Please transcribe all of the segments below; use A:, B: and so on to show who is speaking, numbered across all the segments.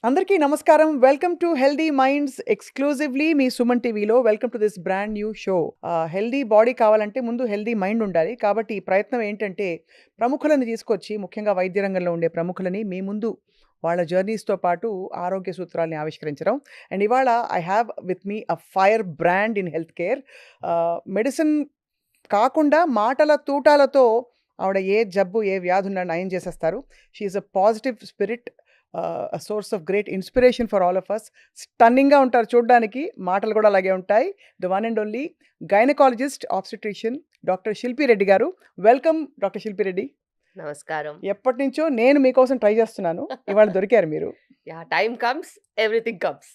A: అందరికీ నమస్కారం. Welcome to healthy minds exclusively మీ సుమన్ టీవీలో. Welcome to this brand new show. Healthy body కావాలంటే ముందు హెల్దీ మైండ్ ఉండాలి. కాబట్టి ఈ ప్రయత్నం ఏంటంటే ప్రముఖులను తీసుకొచ్చి, ముఖ్యంగా వైద్య రంగంలో ఉండే ప్రముఖులని మీ ముందు వాళ్ళ జర్నీస్తో పాటు ఆరోగ్య సూత్రాల్ని ఆవిష్కరించడం. అండ్ ఇవాళ I have with me a fire brand in health care. Medicine కాకుండా మాటల తూటాలతో ఆవిడ ఏ జబ్బు ఏ వ్యాధి ఉన్నా నయం చేసేస్తారు. She is a positive spirit, a source of great inspiration for all of us. స్టన్నింగ్గా ఉంటారు చూడడానికి, మాటలు కూడా అలాగే ఉంటాయి. The one and only gynaecologist obstetrician doctor Shilpi Reddy గారు. Welcome doctor Shilpi Reddy.
B: నమస్కారం.
A: ఎప్పటి నుంచో నేను మీకోసం ట్రై చేస్తున్నాను, ఇవాళ దొరికారు మీరు.
B: Yeah, time comes, everything comes.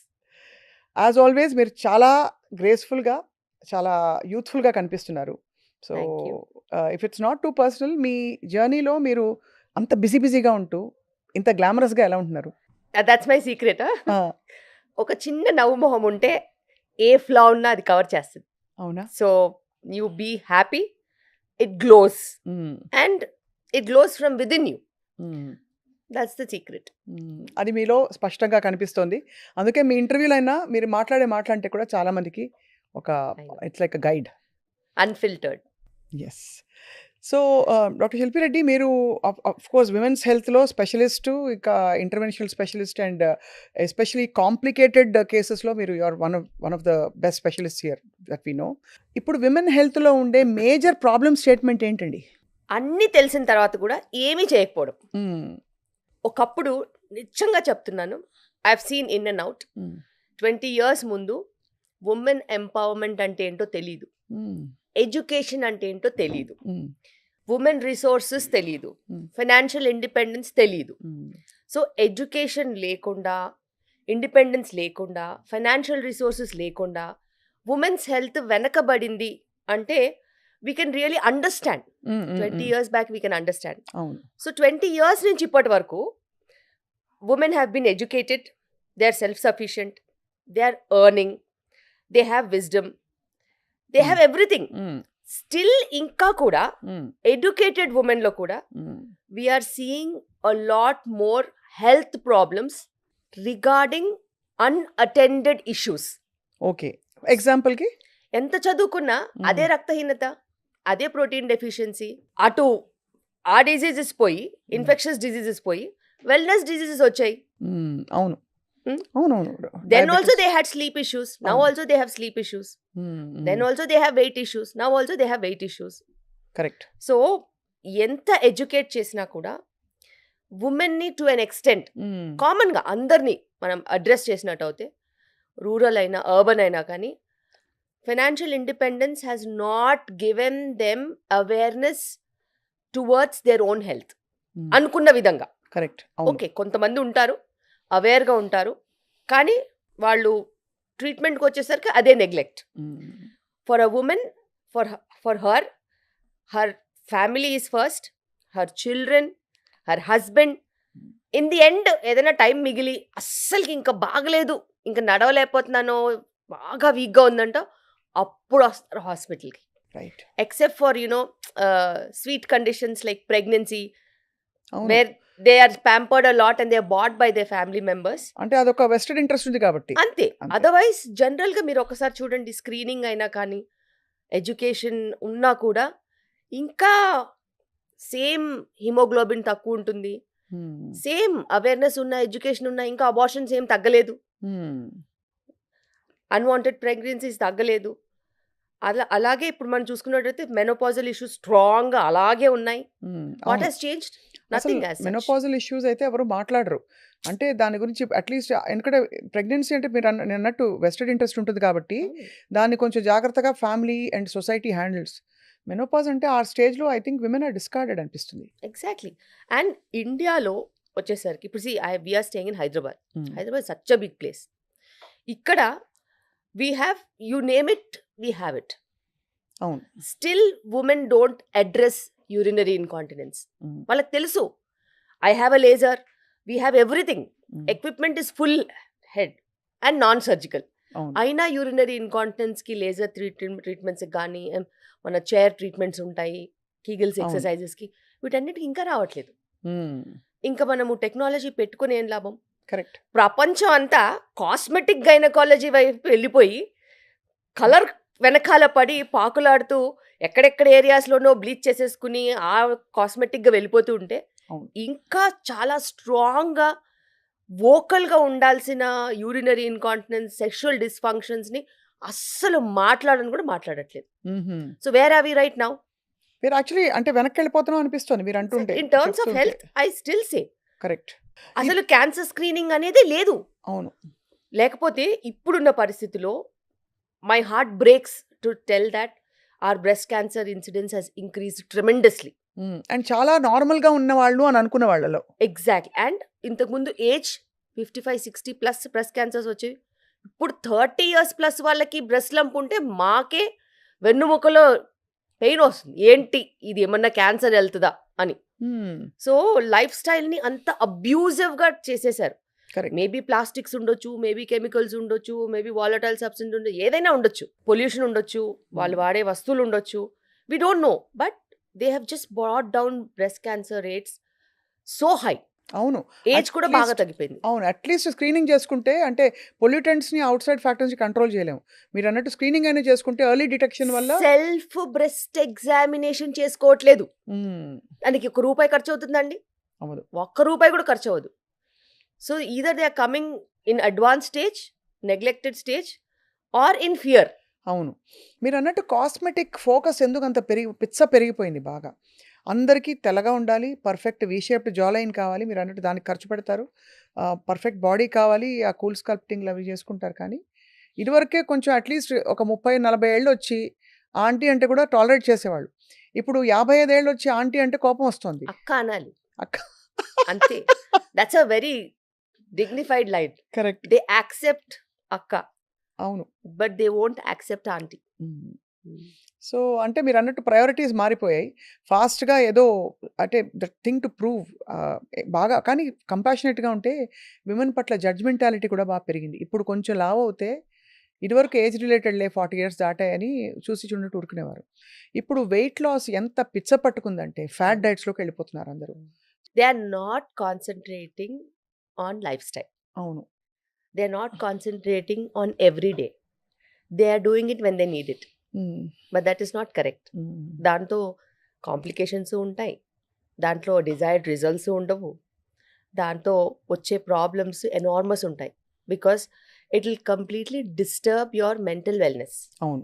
A: As always మీరు చాలా గ్రేస్ఫుల్గా, చాలా యూత్ఫుల్గా కనిపిస్తున్నారు. So
B: Thank you.
A: If it's not too personal, మీ జర్నీలో మీరు అంత బిజీగా ఉంటూ ఇంత గ్లామరస్గా ఎలా ఉంటున్నారు?
B: That's my secret. ఒక చిన్న నవ్వు మొహం ఉంటే ఏ ఫ్లా ఉన్నా అది కవర్ చేస్తుంది.
A: అవునా?
B: So you be happy, it glows and it glows from within you. That's the secret.
A: అది మీలో స్పష్టంగా కనిపిస్తోంది. అందుకే మీ ఇంటర్వ్యూలో అయినా మీరు మాట్లాడే మాటలంటే కూడా చాలా మందికి ఒక it's like a guide,
B: unfiltered.
A: Yes. So doctor Shilpi Reddy, మీరు ఆఫ్ కోర్స్ విమెన్స్ హెల్త్లో స్పెషలిస్టు, ఇక interventional specialist, and especially complicated కేసెస్లో మీరు you are one of the best specialist here that we know. ఇప్పుడు విమెన్ హెల్త్లో ఉండే మేజర్ ప్రాబ్లమ్ స్టేట్మెంట్ ఏంటండి?
B: అన్నీ తెలిసిన తర్వాత కూడా ఏమీ చేయకపోవడం. ఒకప్పుడు నిజంగా చెప్తున్నాను, I have seen in and out. 20 years ముందు ఉమెన్ ఎంపవర్మెంట్ అంటే ఏంటో తెలీదు, ఎడ్యుకేషన్ అంటే ఏంటో తెలీదు, ఉమెన్ రిసోర్సెస్ తెలీదు, ఫైనాన్షియల్ ఇండిపెండెన్స్ తెలీదు. సో ఎడ్యుకేషన్ లేకుండా, ఇండిపెండెన్స్ లేకుండా, ఫైనాన్షియల్ రిసోర్సెస్ లేకుండా ఉమెన్స్ హెల్త్ వెనకబడింది అంటే we can really understand. 20 years back we can understand. So 20 years నుంచి ఇప్పటి వరకు women have been educated, they are self sufficient, they are earning, they have wisdom, they have everything. Still ఇంకా కూడా educated women లో కూడా we are seeing a lot more health problems regarding unattended issues.
A: Okay, ఎగ్జాంపుల్కి
B: ఎంత చదువుకున్నా అదే రక్తహీనత, అదే ప్రోటీన్ డెఫిషియన్సీ, అటు ఆ డిజీజెస్ పోయి ఇన్ఫెక్షన్స్ డిజీజెస్ పోయి వెల్నెస్ డిజీజెస్ వచ్చాయి.
A: అవును అవునవును.
B: Then also they had sleep issues. Now also they have sleep issues. Then also they have weight issues. Now also they have weight issues.
A: Correct.
B: So ఎంత educate చేసినా కూడా ఉమెన్ని to an extent కామన్గా అందరినీ మనం address చేసినట్టు అయితే, rural అయినా urban అయినా కానీ, financial independence has not given them awareness towards their own health అనుకున్న విధంగా.
A: కరెక్ట్.
B: ఓకే, కొంతమంది ఉంటారు అవేర్గా ఉంటారు, కానీ వాళ్ళు ట్రీట్మెంట్కి వచ్చేసరికి అదే neglect. For a women, for her family is first, her children, her husband. In the end ఏదైనా టైం మిగిలి అస్సలకి ఇంకా బాగలేదు, ఇంకా నడవలేకపోతున్నాను, బాగా వీక్గా ఉందంట, అప్పుడు వస్తారు హాస్పిటల్కి.
A: Right.
B: Except for sweet conditions like pregnancy, where they are pampered a lot and they are bought by their family members.
A: అంటే అదొక వెస్టెడ్ ఇంట్రెస్ట్ ఉంది కాబట్టి
B: అంతే. అదర్వైజ్ జనరల్గా మీరు ఒకసారి చూడండి, స్క్రీనింగ్ అయినా కానీ, ఎడ్యుకేషన్ ఉన్నా కూడా ఇంకా సేమ్ హిమోగ్లోబిన్ తక్కువ ఉంటుంది, సేమ్ అవేర్నెస్ ఉన్న, ఎడ్యుకేషన్ ఉన్న, ఇంకా అబార్షన్స్ ఏం తగ్గలేదు, అన్వాంటెడ్ ప్రెగ్నెన్సీస్ తగ్గలేదు. అలాగే ఇప్పుడు మనం చూసుకున్నట్టయితే మెనోపాజల్ ఇష్యూస్ స్ట్రాంగ్గా అలాగే ఉన్నాయి. What has changed? Nothing.
A: Menopausal issues అయితే ఎవరు మాట్లాడరు. అంటే దాని గురించి అట్లీస్ట్, ఎందుకంటే ప్రెగ్నెన్సీ అంటే మీరు అన్నట్టు వెస్టెడ్ ఇంట్రెస్ట్ ఉంటుంది కాబట్టి దాన్ని కొంచెం జాగ్రత్తగా family and society handles. Menopause అంటే ఆ స్టేజ్లో I think women are discarded అనిపిస్తుంది.
B: ఎగ్జాక్ట్లీ. అండ్ ఇండియాలో వచ్చేసరికి ఇప్పుడు we are staying in Hyderabad. Hyderabad such a big place. ఇక్కడ we have, you name it, we have it.
A: అవును.
B: Still women don't address urinary incontinence. వాళ్ళకి తెలుసు, I have a laser, we have everything, equipment is full head and non surgical. అయినా urinary ఇన్కాంటినెన్స్కి laser ట్రీట్మెంట్స్కి కానీ, మన chair treatments ఉంటాయి, Kegels ఎక్సర్సైజెస్కి, వీటన్నిటికి ఇంకా రావట్లేదు. ఇంకా మనము టెక్నాలజీ పెట్టుకుని ఏం లాభం?
A: కరెక్ట్.
B: ప్రపంచం అంతా కాస్మెటిక్ గైనకాలజీ వైపు వెళ్ళిపోయి కలర్ వెనకాల పడి పాకులాడుతూ ఎక్కడెక్కడ ఏరియాస్లోనో బ్లీచ్ చేసేసుకుని ఆ కాస్మెటిక్గా వెళ్ళిపోతూ ఉంటే
A: అవును.
B: ఇంకా చాలా స్ట్రాంగ్గా వోకల్గా ఉండాల్సిన యూరినరీ ఇన్కాంటినెన్స్, సెక్షువల్ డిస్ఫంక్షన్స్ని అస్సలు మాట్లాడని కూడా మాట్లాడట్లేదు. So where are we right now?
A: మీరు యాక్చువల్లీ అంటే వెనక్కి వెళ్ళిపోతున్నాం అనిపిస్తుంది మీరు అంటుంటే.
B: In terms of health I still say
A: correct.
B: అసలు క్యాన్సర్ స్క్రీనింగ్ అనేది లేదు.
A: అవును.
B: లేకపోతే ఇప్పుడున్న పరిస్థితిలో my heart breaks to tell that or breast cancer incidence has increased tremendously.
A: And చాలా నార్మల్గా ఉన్న వాళ్ళు అని అనుకున్న వాళ్ళలో.
B: ఎగ్జాక్ట్లీ. అండ్ ఇంతకుముందు ఏజ్ 55-60 ప్లస్ బ్రెస్ట్ క్యాన్సర్స్ వచ్చేవి. ఇప్పుడు 30 years ప్లస్ వాళ్ళకి బ్రెస్ట్ లంప్ ఉంటే మాకే వెన్నుముకలో పెయిన్ వస్తుంది. ఏంటి ఇది ఏమన్నా క్యాన్సర్ వెళ్తుందా అని. సో లైఫ్ స్టైల్ని అంత అబ్యూజివ్గా చేసేసారు.
A: కరెక్ట్.
B: మేబీ ప్లాస్టిక్స్ ఉండొచ్చు, మేబీ కెమికల్స్ ఉండొచ్చు, మేబీ వాలటైల్ సబ్స్టెన్స్ ఉండొచ్చు, ఏదైనా ఉండొచ్చు, పొల్యూషన్ ఉండొచ్చు, వాళ్ళు వాడే వస్తువులు ఉండొచ్చు, we don't know. But they have just brought down breast cancer rates so high.
A: అవును.
B: ఏజ్ కూడా
A: At
B: బాగా
A: least-
B: తగ్గిపోయింది.
A: అవును. అట్లీస్ట్ స్క్రీనింగ్ చేసుకుంటే అంటే పొల్యూటెంట్స్ని అవుట్ సైడ్ ఫ్యాక్టర్స్ని కంట్రోల్ చేయలేము. మీరు అన్నట్టు స్క్రీనింగ్ అయినా చేసుకుంటే ఎర్లీ డిటెక్షన్ వల్ల.
B: సెల్ఫ్ బ్రెస్ట్ ఎగ్జామినేషన్ చేసుకోవట్లేదు.
A: మ్మ్.
B: దానికి ₹1 ఖర్చు అవుతుందండి?
A: అవ్వదు.
B: ₹1 కూడా ఖర్చు అవ్వదు. So either they are coming in advance stage, neglected stage, or in fear.
A: అవును. మీరు అన్నట్టు కాస్మెటిక్ ఫోకస్ ఎందుకు అంత పెరిగిపోయింది బాగా. అందరికీ తెల్లగా ఉండాలి, perfect we shaped jaw line కావాలి, మీరు అన్నట్టు దానికి ఖర్చు పెడతారు, పర్ఫెక్ట్ బాడీ కావాలి, ఆ కూల్ స్కల్ప్టింగ్లు అవి చేసుకుంటారు. కానీ ఇదివరకే కొంచెం అట్లీస్ట్ ఒక 30-40 ఏళ్ళు వచ్చి ఆంటీ అంటే కూడా టాలరేట్ చేసేవాళ్ళు. ఇప్పుడు 55 ఏళ్ళు వచ్చి ఆంటీ అంటే కోపం వస్తుంది.
B: అక్క అనాలి
A: అక్క.
B: అంతే. That's a very dignified line.
A: Correct.
B: They accept అక్క,
A: అవును.
B: But they won't accept aunty.
A: So అంటే మీరు అన్నట్టు ప్రయారిటీస్ మారిపోయాయి. ఫాస్ట్గా ఏదో అంటే ద థింగ్ టు ప్రూవ్ బాగా. కానీ కంపాషనేట్గా ఉంటే విమెన్ పట్ల జడ్జ్మెంటాలిటీ కూడా బాగా పెరిగింది. ఇప్పుడు కొంచెం లావ్ అవుతే ఇదివరకు ఏజ్ రిలేటెడ్లే 40 years దాటాయని చూసి చూడట్టు ఊరుకునేవారు. ఇప్పుడు వెయిట్ లాస్ ఎంత పిచ్చ పట్టుకుందంటే ఫ్యాట్ డైట్స్లోకి వెళ్ళిపోతున్నారు అందరూ.
B: They are not concentrating on life style.
A: అవును.
B: They are not concentrating on every day. They are doing it when they need it. But that is not correct. దాంతో complications ఉంటాయి, దాంట్లో desired results ఉండవు, దాంతో వచ్చే ప్రాబ్లమ్స్ ఎనార్మస్ ఉంటాయి. Because it will completely disturb your mental wellness.
A: అవును.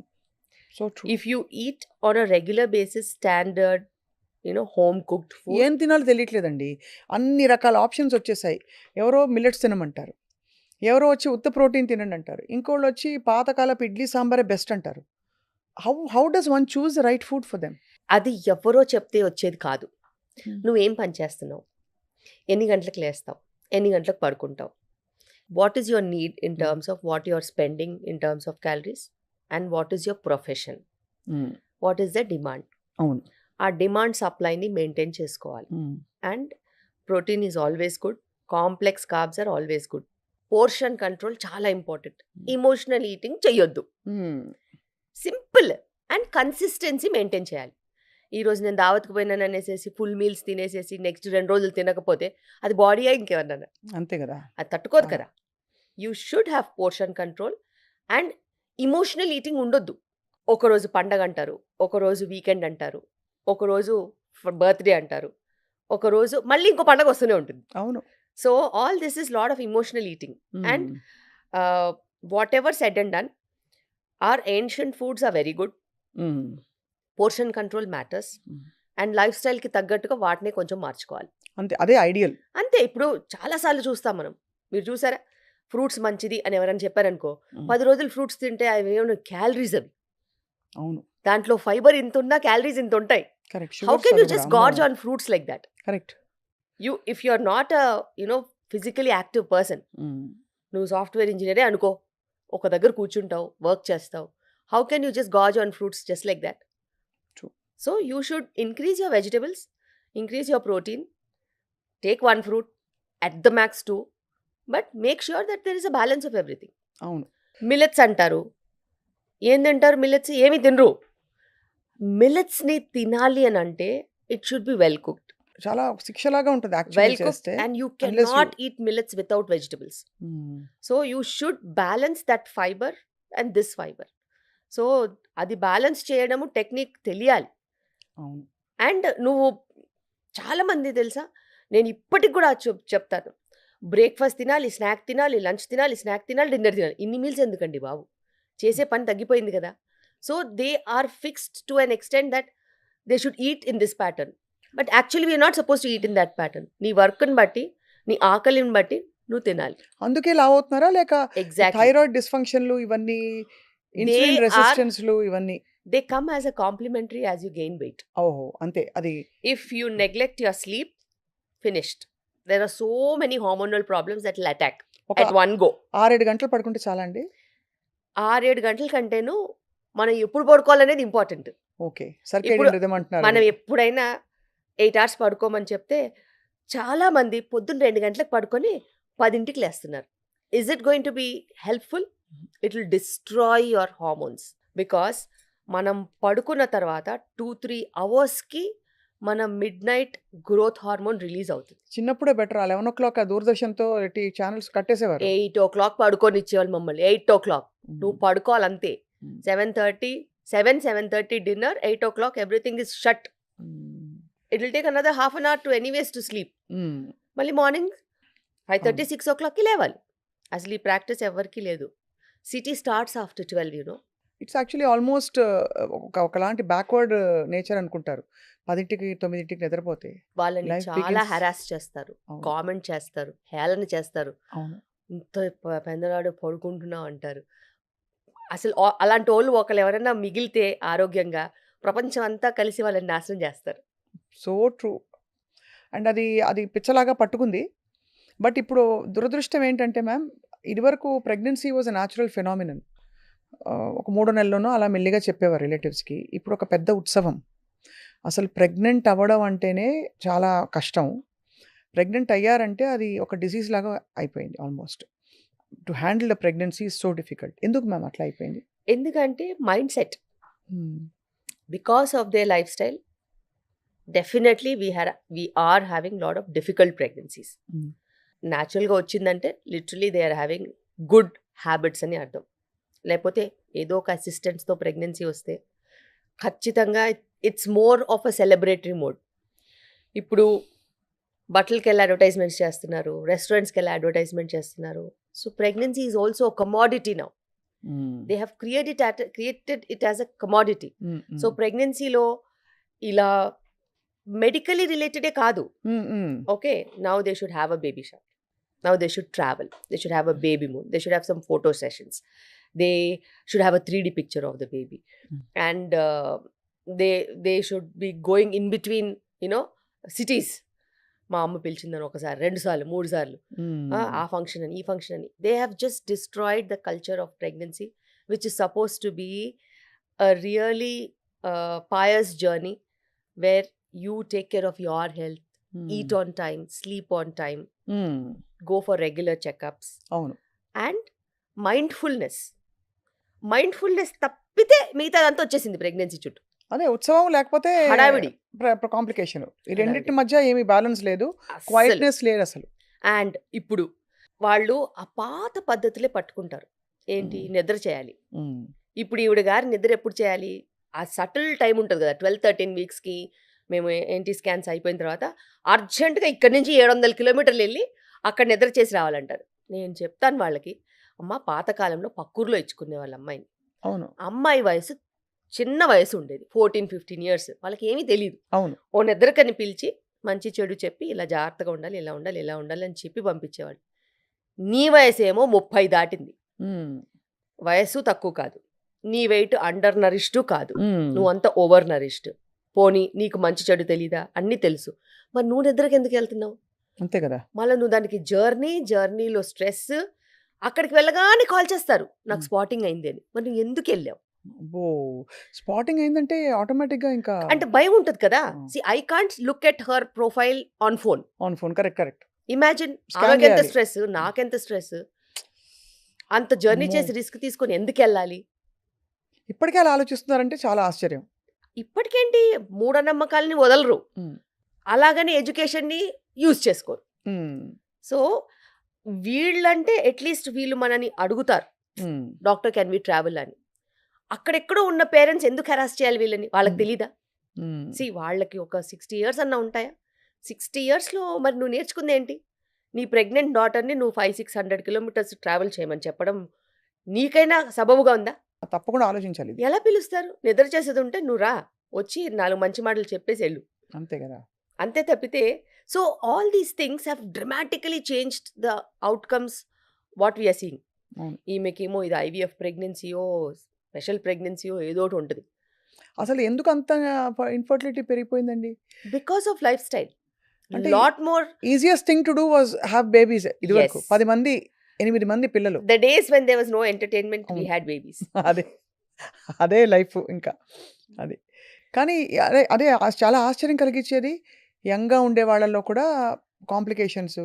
A: So true.
B: If you eat on a regular basis standard home cooked food,
A: ఏం తినాలో తెలియట్లేదండి. అన్ని రకాల ఆప్షన్స్ వచ్చేసాయి. ఎవరో మిల్లెట్స్ తినమంటారు, ఎవరో వచ్చి ఉత్త ప్రోటీన్ తినండి అంటారు, ఇంకోళ్ళు వచ్చి పాతకాలపు ఇడ్లీ సాంబారే బెస్ట్ అంటారు. How does one choose the right food for them?
B: అది ఎవరో చెప్తే వచ్చేది కాదు. నువ్వేం పని చేస్తున్నావు, ఎన్ని గంటలకు లేస్తావు, ఎన్ని గంటలకు పడుకుంటావు, what is your need in terms of what you are spending in terms of calories, and what is your profession, what is the demand.
A: అవును.
B: ఆ డిమాండ్ సప్లైని మెయింటైన్ చేసుకోవాలి. And protein is always good, complex carbs are always good, portion control చాలా important, emotional eating చెయ్యొద్దు, simple and consistency maintain చేయాలి. ఈరోజు నేను దావత్కి పోయినాను అనేసి ఫుల్ మీల్స్ తినేసేసి నెక్స్ట్ 2 రోజులు తినకపోతే అది బాడీయా ఇంకేమన్నా?
A: అంతే కదా.
B: అది తట్టుకోదు కదా. You should have portion control and emotional eating ఉండొద్దు. ఒకరోజు పండగ అంటారు, ఒకరోజు వీకెండ్ అంటారు, ఒకరోజు బర్త్డే అంటారు, ఒకరోజు మళ్ళీ ఇంకో పండగ వస్తూనే ఉంటుంది.
A: అవును.
B: So all this is lot of emotional eating. And whatever said and done, our ancient foods are very good. Portion control matters. And life స్టైల్కి తగ్గట్టుగా వాటిని కొంచెం మార్చుకోవాలి.
A: అంతే, అదే ఐడియల్.
B: అంతే. ఇప్పుడు చాలాసార్లు చూస్తాం మనం, మీరు చూసారా, ఫ్రూట్స్ మంచిది అని ఎవరైనా చెప్పారనుకో, 10 రోజులు ఫ్రూట్స్ తింటే అవి ఏమైనా క్యాలరీస్ అవి.
A: అవును.
B: దాంట్లో ఫైబర్ ఇంత ఉన్నా క్యాలరీస్ ఇంత ఉంటాయి.
A: Correct.
B: How can you just gorge on fruits like that?
A: Correct.
B: If you are not physically active person, నువ్వు సాఫ్ట్వేర్ ఇంజనీరే అనుకో, ఒక దగ్గర కూర్చుంటావు, వర్క్ చేస్తావు, how can you just gorge on fruits just like that?
A: True.
B: So you should increase your vegetables, increase your protein, take 1 fruit, at the max 2, but make sure that there is a balance of everything.
A: అవును.
B: Millets అంటారు, ఏం తింటారు millets? ఏమి తినరు. మిల్లెట్స్ని తినాలి అని అంటే it should be well cooked.
A: చాలా శిక్షలాగా ఉంటది యాక్చువల్లీ
B: వెల్ కుక్డ్
A: చేస్తే.
B: And you
A: Unless
B: cannot eat millets without vegetables.
A: Hmm.
B: So you should balance that fibre and this fibre. సో అది బ్యాలెన్స్ చేయడము టెక్నిక్ తెలియాలి.
A: అవును.
B: అండ్ నువ్వు చాలా మంది తెలుసా, నేను ఇప్పటికి కూడా చెప్తాను, బ్రేక్ఫాస్ట్ తినాలి, స్నాక్ తినాలి, లంచ్ తినాలి, స్నాక్ తినాలి, డిన్నర్ తినాలి. ఇన్ని మీల్స్ ఎందుకండి బాబు, చేసే పని తగ్గిపోయింది కదా. So they are fixed to an extent that they should eat in this pattern. But actually we are not supposed to eat in that pattern. నీ వర్క్ని బట్టి, నీ ఆకలిని బట్టి నువ్వు తినాలి.
A: అందుకే లావు అవుతున్నారా లేక
B: ఎగ్జాక్ట్లీ.
A: థైరాయిడ్ డిస్ఫంక్షన్లు ఇవన్నీ, ఇన్సులిన్ రెసిస్టెన్స్లు ఇవన్నీ?
B: They come as a complementary as you gain weight.
A: ఓహో, అంతే. అది
B: If you neglect your sleep, finished. There are so many hormonal problems that will attack
A: ఒక
B: at one go.
A: 6-7 గంటలు పడుకుంటే చాలా అండి?
B: 6-7 గంటల కంటేను మనం ఎప్పుడు పడుకోవాలనేది ఇంపార్టెంట్.
A: ఓకే,
B: ఇప్పుడు
A: సర్కేడియన్ రిథమ్ అంటున్నారు.
B: మనం ఎప్పుడైనా 8 hours పడుకోమని చెప్తే చాలా మంది పొద్దున్న 2 గంటలకు పడుకొని 10ంటికి లేస్తున్నారు. Is it going to be helpful? It will destroy your hormones. Because మనం పడుకున్న తర్వాత 2-3 అవర్స్కి మన mid night growth hormone release అవుతుంది.
A: చిన్నప్పుడే బెటర్. 11 o'clock దూరదర్శన్తో channels కట్టేసేవారు.
B: 8 o'clock పడుకొని ఇచ్చేవాళ్ళు మమ్మల్ని. 8 o'clock నువ్వు పడుకోవాలంతే. 7:30 dinner, 8 o'clock everything is shut. It will take another half an hour to anyways to sleep. మళ్ళీ మార్నింగ్ 5:30, 6 o'clockకి లేవాలి. అసలు ఈ ప్రాక్టీస్ ఎవరికి లేదు. City starts after 12, you know.
A: It's actually almost ఒకలాంటి బ్యాక్వర్డ్ నేచర్ అనుకుంటారు. 10ంటికి 9ంటికి నిద్రపోతే
B: వాళ్ళని
A: Life
B: చాలా
A: begins.
B: హెరాస్ చేస్తారు,
A: అవును.
B: కామెంట్ చేస్తారు, హేళన చేస్తారు.
A: అవును.
B: ఇంత పెందలాడు పడుకుంటున్నావు అంటారు. అసలు అలాంటి వాళ్ళు ఒకళ్ళు ఎవరైనా మిగిలితే ఆరోగ్యంగా ప్రపంచం అంతా కలిసి వాళ్ళని నాశనం చేస్తారు.
A: So true. అండ్ అది అది పిచ్చలాగా పట్టుకుంది. బట్ ఇప్పుడు దురదృష్టం ఏంటంటే మ్యామ్, ఇదివరకు pregnancy was a natural phenomenon. ఒక 3 నెలల్లోనో అలా మెల్లిగా చెప్పేవారు రిలేటివ్స్కి. ఇప్పుడు ఒక పెద్ద ఉత్సవం. అసలు ప్రెగ్నెంట్ అవ్వడం అంటేనే చాలా కష్టం. ప్రెగ్నెంట్ అయ్యారంటే అది ఒక డిసీజ్ లాగా అయిపోయింది almost. To handle the pregnancy is so difficult. ఎందుకు మ్యామ్ అట్లా అయిపోయింది?
B: ఎందుకంటే mind set, because of they life style, definitely we are having lot of difficult pregnancies. న్యాచురల్గా వచ్చిందంటే literally they are having good habits అని అర్థం. లేకపోతే ఏదో ఒక అసిస్టెంట్స్తో ప్రెగ్నెన్సీ వస్తే ఖచ్చితంగా it's more of a celebratory mode. ఇప్పుడు బట్టలకి వెళ్ళి అడ్వర్టైజ్మెంట్స్ చేస్తున్నారు, రెస్టారెంట్స్కి వెళ్ళి అడ్వర్టైజ్మెంట్ చేస్తున్నారు. So pregnancy is also a commodity now. They have created it as a commodity. So ప్రెగ్నెన్సీలో ఇలా మెడికలీ రిలేటెడే కాదు. Okay, now they should have a baby shower, now they should travel, they should have a baby moon, they should have some photo sessions, they should have a 3D picture of the baby, and they should be going in between, you know, cities. మా అమ్మ పిలిచిందని ఒకసారి, 2 సార్లు, 3 సార్లు, ఆ function అని, ఈ function అని. They have just destroyed the culture of pregnancy, which is supposed to be a really pious journey where you take care of your health, eat on time, sleep on time, go for regular checkups,
A: అవును.
B: and mindfulness తప్పితే మిగతాదంతా వచ్చేసింది pregnancy చుట్టూ.
A: అదే ఉత్సవం లేకపోతే
B: హడావిడి
A: complication. ఈ
B: హడావిడి.
A: రెండింటి మధ్య ఏమీ బ్యాలెన్స్ లేదు,
B: అస్సలు.
A: క్వైట్నెస్ లేదు అసలు.
B: అండ్ ఇప్పుడు వాళ్ళు ఆ పాత పద్ధతులే పట్టుకుంటారు. ఏంటి, నిద్ర చేయాలి. ఇప్పుడు ఈవిడ గారి నిద్ర ఎప్పుడు చేయాలి? ఆ సటిల్ టైం ఉంటుంది కదా, 12-13 వీక్స్కి మేము ఏంటి స్కాన్స్ అయిపోయిన తర్వాత అర్జెంటుగా ఇక్కడి నుంచి 700 కిలోమీటర్లు వెళ్ళి అక్కడ నిద్ర చేసి రావాలంటారు. నేను చెప్తాను వాళ్ళకి, అమ్మ పాతకాలంలో పక్కూరులో ఇచ్చుకునే వాళ్ళ అమ్మాయిని.
A: అవును.
B: అమ్మాయి వయసు చిన్న వయసు ఉండేది, 14-15 years. వాళ్ళకి ఏమీ తెలియదు.
A: అవును.
B: ఓ నిద్రకని పిలిచి మంచి చెడు చెప్పి ఇలా జాగ్రత్తగా ఉండాలి, ఇలా ఉండాలి, ఇలా ఉండాలి అని చెప్పి పంపించేవాళ్ళు. నీ వయసు ఏమో 30 దాటింది. వయసు తక్కువ కాదు, నీ వెయిట్ అండర్ నరిష్డ్ కాదు, నువ్వంతా ఓవర్ నరిష్డ్. పోనీ నీకు మంచి చెడు తెలీదా? అన్నీ తెలుసు. మరి నువ్వు నిద్రకి ఎందుకు వెళ్తున్నావు?
A: అంతే కదా.
B: మళ్ళీ నువ్వు దానికి జర్నీలో స్ట్రెస్, అక్కడికి వెళ్ళగానే కాల్ చేస్తారు నాకు స్పాటింగ్ అయింది అని. మరి నువ్వు ఎందుకు వెళ్ళావు?
A: స్పాటింగ్ అయిందంటే ఆటోమేటిక్గా ఇంకా
B: అంటే భయం ఉంటుంది కదా. See I can't look at her profile on phone.
A: Correct.
B: Imagine,
A: Scan
B: ఆమెకెంత
A: చేయాలి.
B: స్ట్రెస్, నాకెంత స్ట్రెస్. అంత జర్నీ
A: అమ్మో.
B: చేసి రిస్క్ తీసుకొని ఎందుకు వెళ్ళాలి?
A: ఇప్పటికే అలా ఆలోచిస్తున్నారంటే చాలా ఆశ్చర్యం.
B: ఇప్పటికేంటి, మూఢనమ్మకాలని వదలరు. అలాగని ఎడ్యుకేషన్ని యూజ్ చేసుకోరు.
A: ఉమ్,
B: సో వీళ్ళంటే అట్లీస్ట్ వీళ్ళు మనని అడుగుతారు,
A: ఉమ్,
B: డాక్టర్ కెన్ వి ట్రావెల్ అని. అక్కడెక్కడో ఉన్న పేరెంట్స్ ఎందుకు హెరాస్ చేయాలి వీళ్ళని? వాళ్ళకి
A: Hmm.
B: తెలీదా?
A: ఉమ్,
B: వాళ్ళకి ఒక 60 ఇయర్స్ అన్నా ఉంటాయా? 60 ఇయర్స్లో మరి నువ్వు నేర్చుకుంది ఏంటి? నీ ప్రెగ్నెంట్ డాటర్ని నువ్వు 500-600 కిలోమీటర్స్ ట్రావెల్ చేయమని చెప్పడం నీకైనా సబబుగా ఉందా?
A: తప్పకుండా ఆలోచించాలి ఇది.
B: ఎలా పిలుస్తారు? నిద్ర చేసేది ఉంటే నువ్వు రా, వచ్చి 4 మంచి మాటలు చెప్పేసి వెళ్ళు,
A: అంతే కదా.
B: అంతే తప్పితే. So all these things have dramatically changed the outcomes what we are seeing.
A: అవును.
B: ఈమెకేమో ఇది ఐవీఎఫ్ ప్రెగ్నెన్సీయో స్పెషల్ ప్రెగ్నెన్సీయో ఏదో ఒకటి ఉంటుంది.
A: అసలు ఎందుకు అంత ఇన్ఫర్టిలిటీ పెరిగిపోయిందండి?
B: Because of life style.
A: అంటే
B: lot more
A: easiest thing to do was have babies. ఇదివరకు
B: Yes.
A: 10 మంది 8 మంది పిల్లలు.
B: The days when there was no entertainment we
A: అవును.
B: Had babies.
A: అదే అదే లైఫ్ ఇంకా అది. కానీ అదే అదే చాలా ఆశ్చర్యం కలిగించేది, యంగ్గా ఉండే వాళ్ళల్లో కూడా కాంప్లికేషన్స్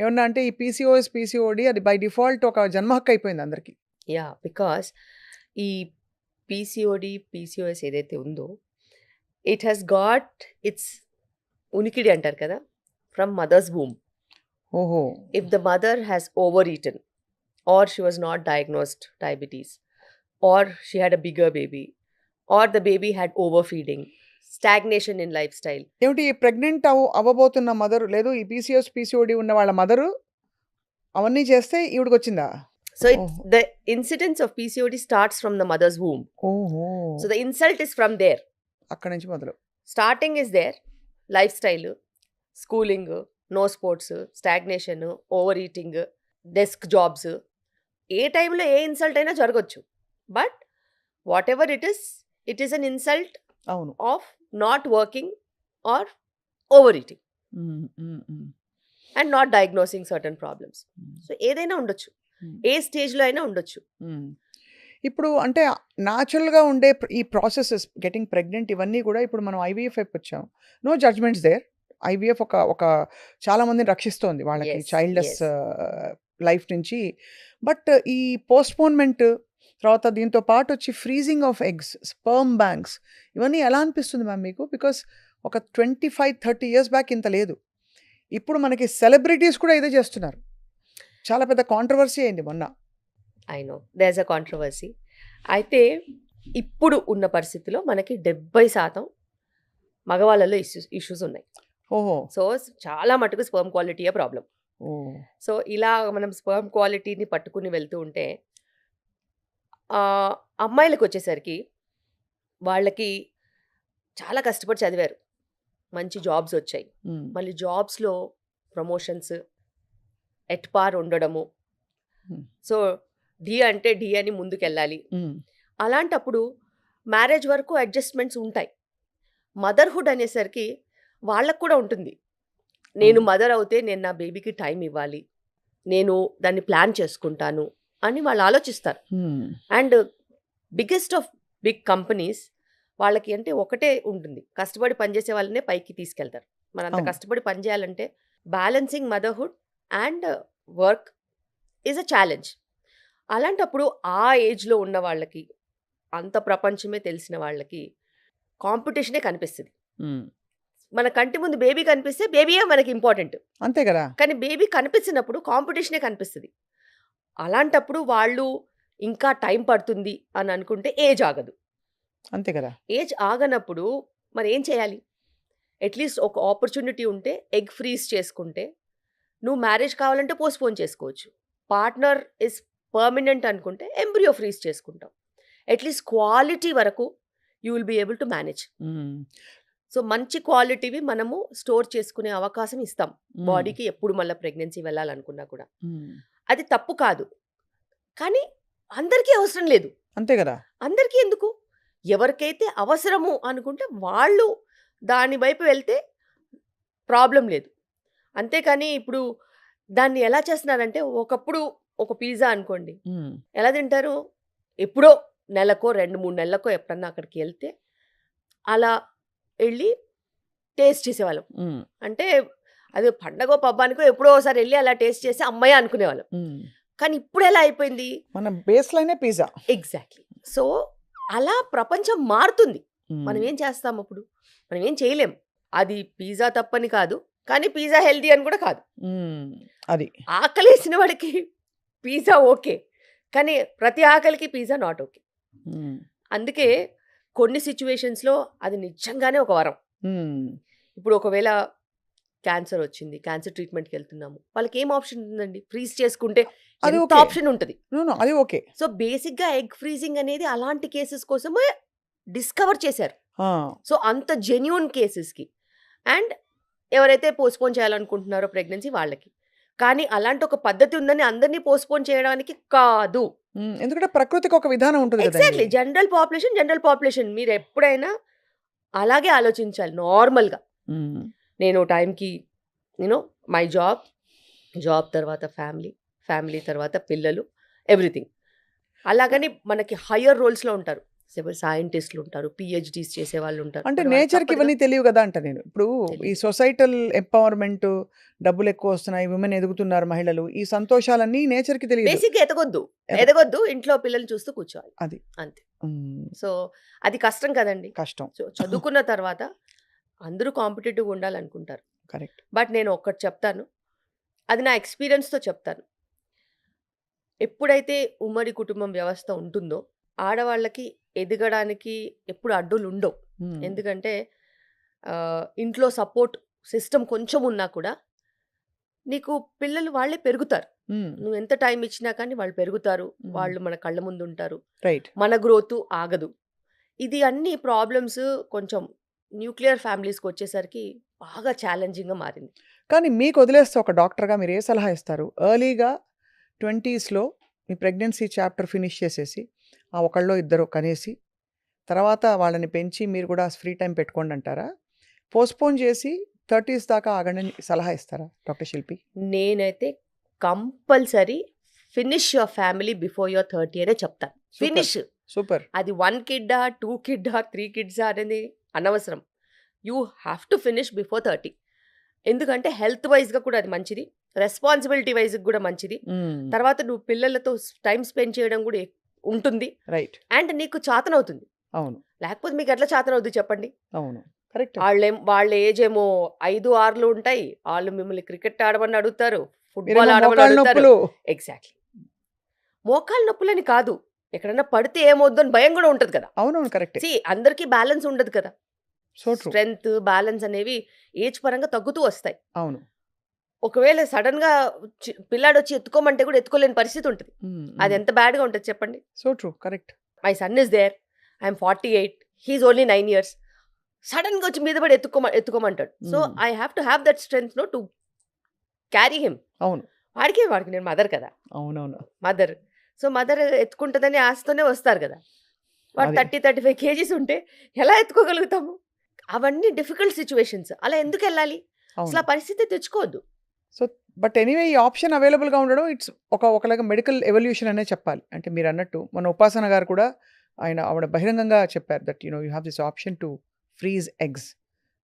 A: ఏమన్నా అంటే ఈ పీసీఓఎస్ పీసీఓడి అది బై డిఫాల్ట్ ఒక జన్మ హక్కు అయిపోయింది అందరికి.
B: యా, బికాస్ ఈ పీసీఓడి పీసీఓఎస్ ఏదైతే ఉందో ఇట్ హ్యాస్ గాట్ ఇట్స్ ఉనికిడి అంటారు కదా ఫ్రమ్ మదర్స్ వూమ్.
A: ఓహో.
B: If the mother has overeaten, or she was not diagnosed diabetes, or she had a bigger baby, or the baby had overfeeding, stagnation in lifestyle.
A: ఏమిటి ఈ pregnant అవ్వబోతున్న mother లేదు ఈ PCS PCOD ఉన్న వాళ్ళ mother అవన్నీ చేస్తే ఈవిడికి వచ్చిందా?
B: So
A: Oh.
B: the incidence of PCOD starts from the mother's womb.
A: ఓహో.
B: So the insult is from there.
A: అక్కడి నుంచి మొదలు.
B: Starting is there, lifestyle, schooling, no sports, stagnation, overeating, desk jobs. ఏ టైంలో ఏ ఇన్సల్ట్ అయినా జరగచ్చు. But whatever it is an insult
A: అవును.
B: Of not working or over eating
A: um, um, um,
B: and not diagnosing certain problems.
A: Um,
B: so ఏదైనా ఉండొచ్చు,
A: ఉమ్.
B: ఏ స్టేజ్లో అయినా ఉండొచ్చు.
A: మ్మ్. ఇప్పుడు అంటే న్యాచురల్గా ఉండే ఈ ప్రాసెసెస్ గెటింగ్ ప్రెగ్నెంట్ ఇవన్నీ కూడా ఇప్పుడు మనం ఐవీఎఫ్ వైపు వచ్చాం. No judgements there. ఐవీఎఫ్ ఒక ఒక చాలా మందిని రక్షిస్తోంది వాళ్ళకి
B: Yes,
A: చైల్డ్లెస్
B: yes.
A: లైఫ్ నుంచి. బట్ ఈ పోస్ట్పోన్మెంట్ తర్వాత దీంతో పాటు వచ్చి freezing of eggs, sperm banks ఇవన్నీ ఎలా అనిపిస్తుంది మ్యామ్ మీకు? బికాస్ ఒక 25-30 ఇయర్స్ బ్యాక్ ఇంత లేదు. ఇప్పుడు మనకి సెలబ్రిటీస్ కూడా ఇదే చేస్తున్నారు. చాలా పెద్ద కాంట్రవర్సీ అయింది మొన్న.
B: I know there is a controversy. అయితే ఇప్పుడు ఉన్న పరిస్థితిలో మనకి 70% మగవాళ్ళలో ఇష్యూస్ ఉన్నాయి.
A: ఓహో.
B: సో చాలా మటుకు స్పర్మ్ క్వాలిటీయే ప్రాబ్లం.
A: ఓ.
B: సో ఇలా మనం స్పర్మ్ క్వాలిటీని పట్టుకుని వెళ్తూ ఉంటే అమ్మాయిలకు వచ్చేసరికి వాళ్ళకి చాలా కష్టపడి చదివారు, మంచి జాబ్స్ వచ్చాయి,
A: మ్మ్.
B: మళ్ళీ జాబ్స్లో ప్రమోషన్స్ ఎట్పార్ ఉండడము.
A: Hmm.
B: సో డి అంటే డి అని ముందుకెళ్ళాలి.
A: మ్మ్.
B: అలాంటప్పుడు మ్యారేజ్ వరకు అడ్జస్ట్మెంట్స్ ఉంటాయి. మదర్హుడ్ అనేసరికి వాళ్ళకు కూడా ఉంటుంది. నేను
A: అవును.
B: మదర్ అవుతే నేను నా బేబీకి టైం ఇవ్వాలి, నేను దాన్ని ప్లాన్ చేసుకుంటాను అని వాళ్ళు ఆలోచిస్తారు.
A: Hmm.
B: And biggest of big companies వాళ్ళకి అంటే ఒకటే ఉంటుంది, కష్టపడి పనిచేసే వాళ్ళనే పైకి తీసుకెళ్తారు. మరి అంత
A: అవును.
B: కష్టపడి పనిచేయాలంటే balancing motherhood and work is a challenge. అలాంటప్పుడు ఆ ఏజ్లో ఉన్న వాళ్ళకి, అంత ప్రపంచమే తెలిసిన వాళ్ళకి కాంపిటీషనే కనిపిస్తుంది.
A: మ్మ్.
B: మన కంటి ముందు బేబీ కనిపిస్తే బేబీయే మనకి ఇంపార్టెంట్,
A: అంతే కదా.
B: కానీ బేబీ కనిపించినప్పుడు కాంపిటీషనే కనిపిస్తుంది. అలాంటప్పుడు వాళ్ళు ఇంకా టైం పడుతుంది అని అనుకుంటే ఏజ్ ఆగదు.
A: అంతే కదా.
B: ఏజ్ ఆగనప్పుడు మరి ఏం చేయాలి? అట్లీస్ట్ ఒక ఆపర్చునిటీ ఉంటే ఎగ్ ఫ్రీజ్ చేసుకుంటే, నువ్వు మ్యారేజ్ కావాలంటే పోస్ట్పోన్ చేసుకోవచ్చు. పార్ట్నర్ ఇస్ పర్మనెంట్ అనుకుంటే ఎంబ్రియో ఫ్రీజ్ చేసుకుంటాం. అట్లీస్ట్ క్వాలిటీ వరకు you will be able to manage.
A: Hmm.
B: So మంచి క్వాలిటీవి మనము స్టోర్ చేసుకునే అవకాశం ఇస్తాం
A: మ్మ్.
B: బాడీకి, ఎప్పుడు మళ్ళీ ప్రెగ్నెన్సీ వెళ్ళాలనుకున్నా కూడా.
A: మ్మ్.
B: అది తప్పు కాదు, కానీ అందరికీ అవసరం లేదు.
A: అంతే కదా.
B: అందరికీ ఎందుకు? ఎవరికైతే అవసరము అనుకుంటే వాళ్ళు దాని వైపు వెళ్తే ప్రాబ్లం లేదు. అంతేకాని ఇప్పుడు దాన్ని ఎలా చేస్తున్నారంటే, ఒకప్పుడు ఒక పిజ్జా అనుకోండి,
A: మ్మ్.
B: ఎలా తింటారు? ఎప్పుడో నెలకో 2-3 నెలలకో ఎప్పుడన్నా అక్కడికి వెళ్తే అలా వెళ్ళి టేస్ట్ చేసేవాళ్ళం.
A: మ్మ్.
B: అంటే అది పండగో పబ్బానికో ఎప్పుడో ఒకసారి వెళ్ళి అలా టేస్ట్ చేసి అమ్మాయి అనుకునేవాళ్ళం.
A: మ్మ్.
B: కానీ ఇప్పుడు ఎలా అయిపోయింది?
A: మన బేస్ లైనే పిజ్జా.
B: ఎగ్జాక్ట్లీ. సో అలా ప్రపంచం మారుతుంది.
A: మ్మ్.
B: మనం ఏం చేస్తాం అప్పుడు? మనం ఏం చేయలేం. అది పిజ్జా తప్పని కాదు, కానీ పిజ్జా హెల్తీ అని కూడా కాదు.
A: అది
B: ఆకలేసిన వాడికి పిజ్జా ఓకే, కానీ ప్రతి ఆకలికి పిజ్జా నాట్ ఓకే. అందుకే కొన్ని సిచ్యువేషన్స్లో అది నిజంగానే ఒక వరం. ఇప్పుడు ఒకవేళ క్యాన్సర్ వచ్చింది, క్యాన్సర్ ట్రీట్మెంట్కి వెళ్తున్నాము, వాళ్ళకి ఏం ఆప్షన్ ఉందండి? ఫ్రీజ్ చేసుకుంటే
A: అది
B: ఎంత
A: okay.
B: ఆప్షన్ ఉంటుంది.
A: అది ఓకే.
B: సో బేసిక్గా ఎగ్ ఫ్రీజింగ్ అనేది అలాంటి కేసెస్ కోసమే డిస్కవర్ చేశారు. సో అంత జెన్యూన్ కేసెస్కి, అండ్ ఎవరైతే పోస్ట్పోన్ చేయాలనుకుంటున్నారో ప్రెగ్నెన్సీ వాళ్ళకి. కానీ అలాంటి ఒక పద్ధతి ఉందని అందరినీ పోస్ట్పోన్ చేయడానికి కాదు.
A: ఎందుకంటే ప్రకృతికి ఒక విధానం ఉంటుంది కదా.
B: ఎగ్జాక్ట్లీ, జనరల్ పాపులేషన్ మీరు ఎప్పుడైనా అలాగే ఆలోచించాలి నార్మల్గా. నేను టైంకి మై జాబ్ తర్వాత ఫ్యామిలీ తర్వాత పిల్లలు, ఎవ్రీథింగ్. అలాగని మనకి హయ్యర్ రోల్స్లో ఉంటారు, సైంటిస్టులు ఉంటారు, పిహెచ్డీస్ చేసే వాళ్ళు ఉంటారు.
A: అంటే నేచర్కి ఇవన్నీ తెలియవు కదా అంట నేను. ఇప్పుడు ఈ సొసైటల్ ఎంపవర్మెంట్, డబ్బులు ఎక్కువ వస్తున్నాయి, విమెన్ ఎదుగుతున్నారు, మహిళలు, ఈ సంతోషాలన్నీ నేచర్కి తెలియదు.
B: బేసిక్గా ఎదగొద్దు, ఇంట్లో పిల్లలు చూస్తూ కూర్చోవాలి,
A: అది
B: అంతే. సో అది కష్టం కదండి.
A: కష్టం.
B: సో చదువుకున్న తర్వాత అందరూ కాంపిటేటివ్ ఉండాలనుకుంటారు.
A: కరెక్ట్.
B: బట్ నేను ఒక్కటి చెప్తాను, అది నా ఎక్స్పీరియన్స్తో చెప్తాను. ఎప్పుడైతే ఉమ్మడి కుటుంబం వ్యవస్థ ఉంటుందో ఆడవాళ్ళకి ఎదగడానికి ఎప్పుడు అడ్డులు ఉండవు. ఎందుకంటే ఇంట్లో సపోర్ట్ సిస్టమ్ కొంచెం ఉన్నా కూడా నీకు పిల్లలు వాళ్ళే పెరుగుతారు. నువ్వు ఎంత టైం ఇచ్చినా కానీ వాళ్ళు పెరుగుతారు, వాళ్ళు మన కళ్ళ ముందు ఉంటారు,
A: రైట్.
B: మన గ్రోత్ ఆగదు. ఇది అన్ని ప్రాబ్లమ్స్ కొంచెం న్యూక్లియర్ ఫ్యామిలీస్కి వచ్చేసరికి బాగా ఛాలెంజింగ్గా మారింది.
A: కానీ మీకు వదిలేస్తే ఒక డాక్టర్గా మీరు ఏ సలహా ఇస్తారు? ఎర్లీగా 20sలో మీ ప్రెగ్నెన్సీ చాప్టర్ ఫినిష్ చేసేసి ఆ ఒకళ్ళో ఇద్దరు కనేసి తర్వాత వాళ్ళని పెంచి మీరు కూడా ఫ్రీ టైం పెట్టుకోండి అంటారా? పోస్ట్పోన్ చేసి 30s దాకా ఆగండి సలహా ఇస్తారా డాక్టర్ శిల్పి?
B: నేనైతే compulsory finish your family before your 30 అనే చెప్తాను. ఫినిష్.
A: సూపర్.
B: అది 1 కిడ్డా 2 కిడ్డా 3 కిడ్సా అనేది అనవసరం. You have to finish before 30. ఎందుకంటే హెల్త్ వైజ్గా కూడా అది మంచిది, రెస్పాన్సిబిలిటీ వైజ్గా కూడా మంచిది. తర్వాత నువ్వు పిల్లలతో టైం స్పెండ్ చేయడం కూడా ఉంటుంది,
A: రైట్.
B: అండ్ నీకు చాతనవుతుంది.
A: అవును.
B: లేకపోతే మీకు ఎట్లా చాతనవుతుంది చెప్పండి?
A: అవును, కరెక్ట్.
B: వాళ్ళ ఏజ్ ఏమో 5-6 ఉంటాయి, వాళ్ళు మిమ్మల్ని క్రికెట్ ఆడమని అడుగుతారు, ఫుట్బాల్ ఆడమని అడుగుతారు. ఎగ్జాక్ట్లీ. మోకాళ్ళ నొప్పులని కాదు, ఎక్కడన్నా పడితే ఏమవుద్దు అని భయం కూడా ఉంటుంది కదా.
A: అవునవును, కరెక్ట్.
B: అందరికీ బ్యాలెన్స్ ఉండదు కదా.
A: సో
B: స్ట్రెంగ్త్, బ్యాలెన్స్ అనేవి ఏజ్ పరంగా తగ్గుతూ వస్తాయి.
A: అవును.
B: ఒకవేళ సడన్ గా పిల్లాడు వచ్చి ఎత్తుకోమంటే కూడా ఎత్తుకోలేని పరిస్థితి ఉంటుంది. అది ఎంత బ్యాడ్ గా ఉంటుంది చెప్పండి?
A: So true, correct.
B: My son is there, I'm 48, he is only 9 years. Sudden గా వచ్చి మీద పడి ఎత్తుకోమంటాడు. So I have to have that strength to carry him.
A: అవును.
B: వాడికి నేను మదర్ కదా.
A: అవునవును,
B: మదర్. సో మదర్ ఎత్తుకుంటుందని ఆశతోనే వస్తారు కదా. వాడు 30-35 kgs ఉంటే ఎలా ఎత్తుకోగలుగుతాము? అవన్నీ డిఫికల్ట్ సిచ్యువేషన్స్. అలా ఎందుకు వెళ్ళాలి? అసలు ఆ పరిస్థితి తెచ్చుకోవద్దు.
A: సో బట్ ఎనీవే ఈ ఆప్షన్ అవైలబుల్గా ఉండడం ఇట్స్ ఒకలాగా మెడికల్ ఎవల్యూషన్ అనే చెప్పాలి. అంటే మీరు అన్నట్టు మన ఉపాసన గారు కూడా ఆవిడ బహిరంగంగా చెప్పారు that you have this option to freeze eggs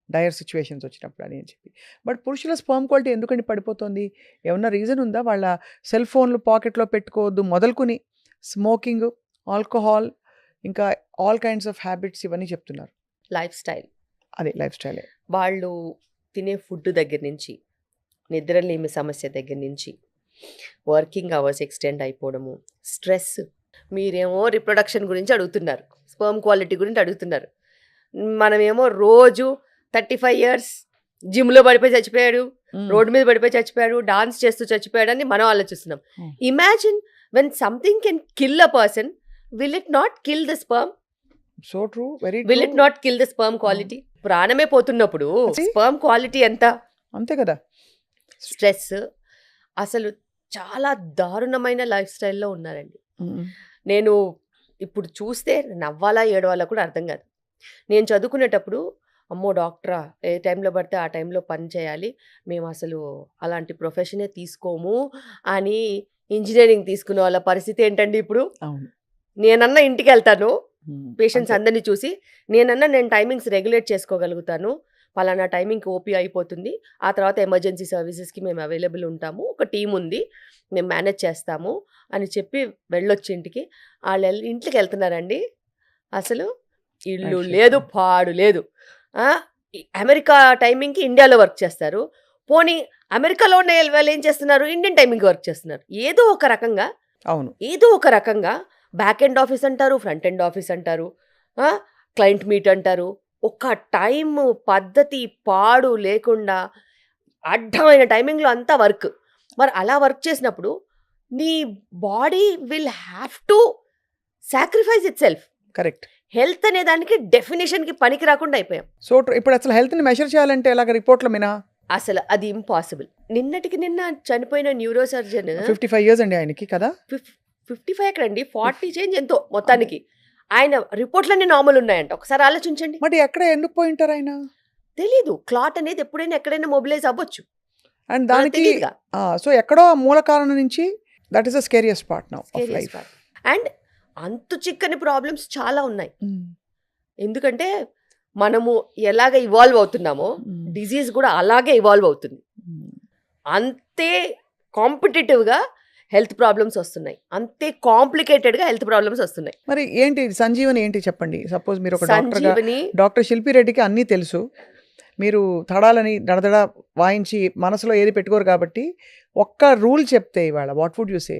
A: dire situations వచ్చినప్పుడు అని చెప్పి. బట్ పురుషుల స్పర్మ్ క్వాలిటీ ఎందుకండి పడిపోతుంది? ఏమన్నా రీజన్ ఉందా? వాళ్ళ సెల్ ఫోన్లు పాకెట్లో పెట్టుకోవద్దు మొదలుకుని స్మోకింగ్, ఆల్కహాల్, ఇంకా ఆల్ కైండ్స్ ఆఫ్ హ్యాబిట్స్ ఇవన్నీ చెప్తున్నారు.
B: Life style.
A: అదే లైఫ్ స్టైలే.
B: వాళ్ళు తినే ఫుడ్ దగ్గర నుంచి, నిద్రలేమి సమస్య దగ్గర నుంచి, వర్కింగ్ అవర్స్ ఎక్స్టెండ్ అయిపోవడము, స్ట్రెస్. మీరేమో రిప్రొడక్షన్ గురించి అడుగుతున్నారు, స్పర్మ్ క్వాలిటీ గురించి అడుగుతున్నారు. మనమేమో రోజు 35 years జిమ్లో పడిపోయి చచ్చిపోయాడు, రోడ్డు మీద పడిపోయి చచ్చిపోయాడు, డాన్స్ చేస్తూ చచ్చిపోయాడు అని మనం ఆలోచిస్తున్నాం. Imagine when something can kill a person, will it not kill the sperm?
A: So true, very
B: will it not kill the sperm quality? ప్రాణమే పోతున్నప్పుడు స్పర్మ్ క్వాలిటీ ఎంత?
A: అంతే కదా.
B: స్ట్రెస్. అసలు చాలా దారుణమైన లైఫ్ స్టైల్లో ఉన్నారండి. నేను ఇప్పుడు చూస్తే నవ్వాలా ఏడవాలా కూడా అర్థం కాదు. నేను చదువుకునేటప్పుడు అమ్మో డాక్టరా, ఏ టైంలో పడితే ఆ టైంలో పని చేయాలి, మేము అసలు అలాంటి ప్రొఫెషనే తీసుకోము అని ఇంజనీరింగ్ తీసుకునే వాళ్ళ పరిస్థితి ఏంటండి ఇప్పుడు? నేనన్నా ఇంటికి వెళ్తాను పేషెంట్స్ అందరినీ చూసి, నేను టైమింగ్స్ రెగ్యులేట్ చేసుకోగలుగుతాను, పలానా టైమింగ్కి ఓపీ అయిపోతుంది, ఆ తర్వాత ఎమర్జెన్సీ సర్వీసెస్కి మేము అవైలబుల్ ఉంటాము, ఒక టీం ఉంది, మేము మేనేజ్ చేస్తాము అని చెప్పి వెళ్ళొచ్చి ఇంటికి. వాళ్ళు ఇంట్లోకి వెళ్తున్నారండి, అసలు ఇల్లు లేదు, పాడు లేదు, అమెరికా టైమింగ్కి ఇండియాలో వర్క్ చేస్తారు. పోనీ అమెరికాలో ఉన్న వాళ్ళు ఏం చేస్తున్నారు, ఇండియన్ టైమింగ్కి వర్క్ చేస్తున్నారు. ఏదో ఒక రకంగా బ్యాక్ ఎండ్ ఆఫీస్ అంటారు, ఫ్రంట్ ఎండ్ ఆఫీస్ అంటారు, క్లయింట్ మీట్ అంటారు. ఒక టైం పద్ధతి పాడు లేకుండా అడ్డమైన టైమింగ్లో అంతా వర్క్. మరి అలా వర్క్ చేసినప్పుడు నీ body will have to sacrifice it self.
A: Correct.
B: Health అనే దానికి డెఫినేషన్కి పనికి రాకుండా అయిపోయాం.
A: సో ఇప్పుడు అసలు హెల్త్ని మెషర్ చేయాలంటే ఎలాగ రిపోర్ట్ల మీనా?
B: అసలు అది ఇంపాసిబుల్. నిన్నటికి నిన్న చనిపోయిన న్యూరో సర్జన్
A: 55 years అండి ఆయనకి కదా.
B: 55 ఎక్కడండి, 40 చేంజ్ ఎంతో మొత్తానికి. ఆయన రిపోర్ట్లన్నీ నార్మల్ ఉన్నాయంట. ఒకసారి ఆలోచించండి.
A: మరి ఎక్కడ ఎందుకు పోయింటారు ఆయన?
B: తెలీదు. క్లాట్ అనేది ఎప్పుడైనా ఎక్కడైనా మొబిలైజ్ అవ్వచ్చు.
A: అండ్ దానికి సో ఎక్కడో మూల కారణం నుంచి that is the scariest part now of life.
B: And అంతు చిక్కని ప్రాబ్లమ్స్ చాలా ఉన్నాయి. ఎందుకంటే మనము ఎలాగ ఇవాల్వ్ అవుతున్నామో డిజీజ్ కూడా అలాగే ఇవాల్వ్ అవుతుంది. అంతే కాంపిటేటివ్గా హెల్త్ ప్రాబ్లమ్స్ వస్తున్నాయి, అంతే కాంప్లికేటెడ్గా హెల్త్ ప్రాబ్లమ్స్ వస్తున్నాయి.
A: మరి ఏంటి సంజీవని ఏంటి చెప్పండి. సపోజ్ మీరు ఒక డాక్టర్ శిల్పి రెడ్డికి అన్నీ తెలుసు, మీరు తడాలని దడదడ వాయించి మనసులో ఏది పెట్టుకోరు కాబట్టి ఒక్క రూల్ చెప్తే ఇవాళ what would you say?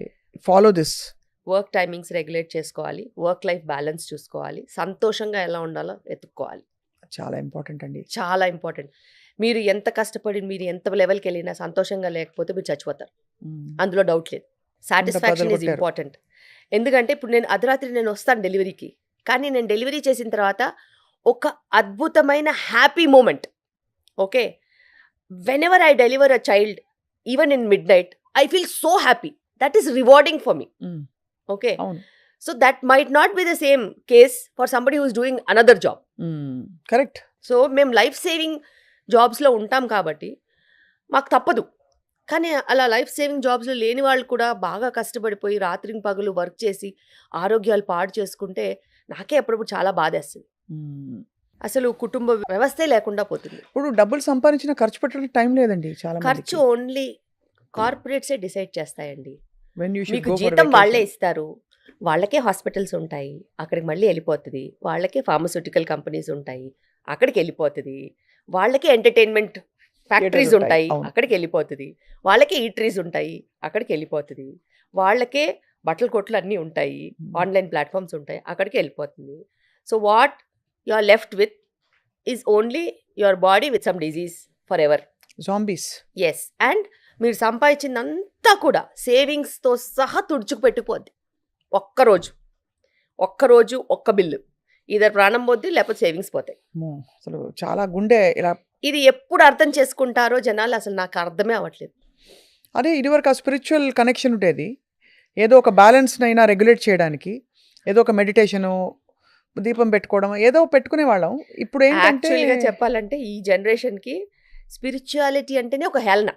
A: Follow this.
B: Work timings regulate చేసుకోవాలి, వర్క్ లైఫ్ బ్యాలెన్స్ చూసుకోవాలి, సంతోషంగా ఎలా ఉండాలో ఎత్తుక్కోవాలి.
A: చాలా ఇంపార్టెంట్ అండి,
B: చాలా ఇంపార్టెంట్. మీరు ఎంత కష్టపడి మీరు ఎంత లెవెల్కి వెళ్ళినా సంతోషంగా లేకపోతే మీరు చచ్చిపోతారు, అందులో డౌట్ లేదు. Satisfaction is important. ఎందుకంటే ఇప్పుడు నేను అర్ధరాత్రి నేను వస్తాను డెలివరీకి, కానీ నేను డెలివరీ చేసిన తర్వాత ఒక అద్భుతమైన happy moment. Okay, whenever I deliver a child even in midnight I feel so happy. That is rewarding for me. Okay, so that might not be the same case for somebody who is doing another job.
A: Correct.
B: So మేము life saving జాబ్స్లో ఉంటాం కాబట్టి మాకు తప్పదు. కానీ అలా life saving జాబ్స్లో లేని వాళ్ళు కూడా బాగా కష్టపడిపోయి రాత్రి పగలు వర్క్ చేసి ఆరోగ్యాలు పాడు చేసుకుంటే నాకే అప్పుడప్పుడు చాలా బాధేస్తుంది. అసలు కుటుంబ వ్యవస్థే లేకుండా పోతుంది.
A: ఇప్పుడు డబ్బులు సంపాదించిన ఖర్చు పెట్టడానికి టైం లేదండి. చాలా
B: ఖర్చు ఓన్లీ కార్పొరేట్సే డిసైడ్ చేస్తాయండి. మీకు జీతం వాళ్ళే ఇస్తారు, వాళ్ళకే హాస్పిటల్స్ ఉంటాయి, అక్కడికి మళ్ళీ వెళ్ళిపోతుంది. వాళ్ళకే ఫార్మస్యూటికల్ కంపెనీస్ ఉంటాయి, అక్కడికి వెళ్ళిపోతుంది. వాళ్ళకే ఎంటర్టైన్మెంట్ ఫ్యాక్టరీస్ ఉంటాయి, అక్కడికి వెళ్ళిపోతుంది. వాళ్ళకే ఈటరీస్ ఉంటాయి, అక్కడికి వెళ్ళిపోతుంది. వాళ్ళకే బట్టల కొట్లు అన్నీ ఉంటాయి, ఆన్లైన్ ప్లాట్ఫామ్స్ ఉంటాయి, అక్కడికి వెళ్ళిపోతుంది. So what you are left with is only your body with some disease forever.
A: Zombies.
B: Yes. And మీరు సంపాదించిందంతా కూడా సేవింగ్స్తో సహా తుడుచుకు పెట్టిపోద్ది. ఒక్కరోజు ఒక్క బిల్లు, ఇద్దరు ప్రాణం పోద్ది, లేకపోతే సేవింగ్స్ పోతాయి.
A: అసలు చాలా గుండె ఇలా.
B: ఇది ఎప్పుడు అర్థం చేసుకుంటారో జనాలు, అసలు నాకు అర్థమే అవ్వట్లేదు.
A: అదే ఇదివరకు ఆ స్పిరిచువల్ కనెక్షన్ ఉండేది, ఏదో ఒక బ్యాలెన్స్నైనా రెగ్యులేట్ చేయడానికి ఏదో ఒక మెడిటేషను, దీపం పెట్టుకోవడం, ఏదో పెట్టుకునే వాళ్ళం. ఇప్పుడు ఏంటంటే
B: చెప్పాలంటే ఈ జనరేషన్కి స్పిరిచువాలిటీ అంటేనే ఒక హేళన.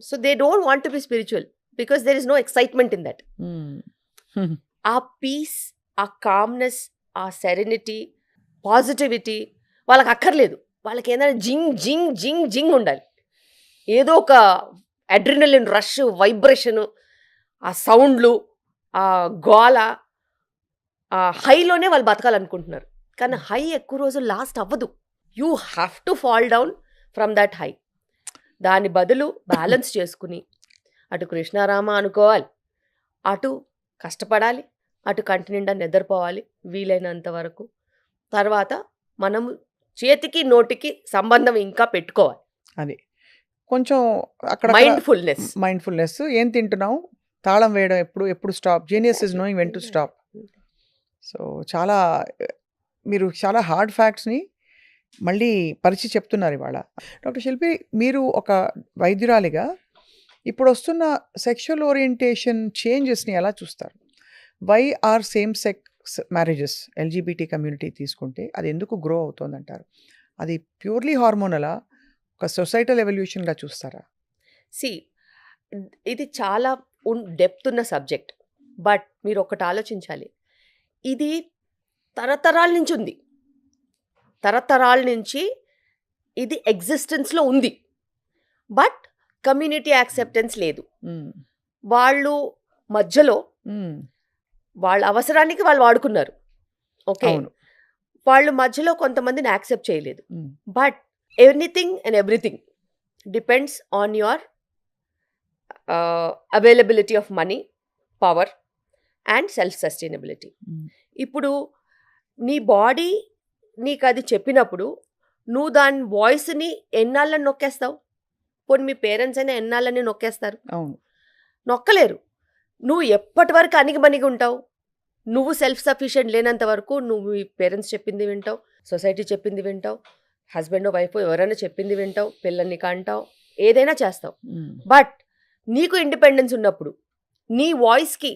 B: So they don't want to be spiritual because there is no excitement in that. ఆ పీస్, ఆ కామ్నెస్, ఆ సెరెనిటీ, పాజిటివిటీ వాళ్ళకి అక్కర్లేదు. వాళ్ళకి ఏదైనా జింగ్ జింగ్ జింగ్ జింగ్ ఉండాలి. ఏదో ఒక అడ్రినలిన్ రష్, వైబ్రేషను, ఆ సౌండ్లు, ఆ గోల, ఆ హైలోనే వాళ్ళు బతకాలనుకుంటున్నారు. కానీ హై ఎక్కువ రోజులు లాస్ట్ అవ్వదు. You have to fall down from that high. దాని బదులు బ్యాలెన్స్ చేసుకుని అటు కృష్ణారామ అనుకోవాలి, అటు కష్టపడాలి, అటు కంటి నిండా నిద్రపోవాలి వీలైనంత వరకు. తర్వాత మనము చేతికి నోటికి సంబంధం ఇంకా పెట్టుకోవాలి.
A: అది కొంచెం అక్కడ మైండ్ఫుల్నెస్. ఏం తింటున్నాం, తాళం వేయడం, ఎప్పుడు stop. Genius is knowing when to stop. So మీరు చాలా హార్డ్ ఫ్యాక్ట్స్ని మళ్ళీ పరిచి చెప్తున్నారు ఇవాళ. డాక్టర్ శిల్పి, మీరు ఒక వైద్యురాలిగా ఇప్పుడు వస్తున్న సెక్షువల్ ఓరియంటేషన్ చేంజెస్ని ఎలా చూస్తారు? Why are same sex marriages, LGBT community తీసుకుంటే అది ఎందుకు గ్రో అవుతుందంటారు? అది ప్యూర్లీ హార్మోనలా, ఒక సొసైటల్ ఎవల్యూషన్గా చూస్తారా?
B: ఇది చాలా డెప్త్ ఉన్న సబ్జెక్ట్. బట్ మీరు ఒకటి ఆలోచించాలి, ఇది తరతరాల నుంచి ఉంది. తరతరాల నుంచి ఇది ఎగ్జిస్టెన్స్లో ఉంది. బట్ కమ్యూనిటీ యాక్సెప్టెన్స్ లేదు. వాళ్ళు మధ్యలో వాళ్ళ అవసరానికి వాళ్ళు వాడుకున్నారు. ఓకే, వాళ్ళు మధ్యలో కొంతమందిని యాక్సెప్ట్ చేయలేదు. But anything and everything depends on your availability of money, power and self sustainability. ఇప్పుడు నీ బాడీ నీకు అది చెప్పినప్పుడు నువ్వు దాని వాయిస్ని ఎన్నాళ్ళని నొక్కేస్తావు? పోనీ మీ పేరెంట్స్ అయినా ఎన్నాళ్ళని నొక్కేస్తారు? నొక్కలేరు. నువ్వు ఎప్పటి వరకు అణిగిమణిగి ఉంటావు? నువ్వు సెల్ఫ్ సఫిషియెంట్ లేనంత వరకు నువ్వు మీ పేరెంట్స్ చెప్పింది వింటావు, సొసైటీ చెప్పింది వింటావు, హస్బెండ్ వైఫ్ ఎవరైనా చెప్పింది వింటావు, పిల్లల్ని కంటావు, ఏదైనా చేస్తావు. బట్ నీకు ఇండిపెండెన్స్ ఉన్నప్పుడు, నీ వాయిస్కి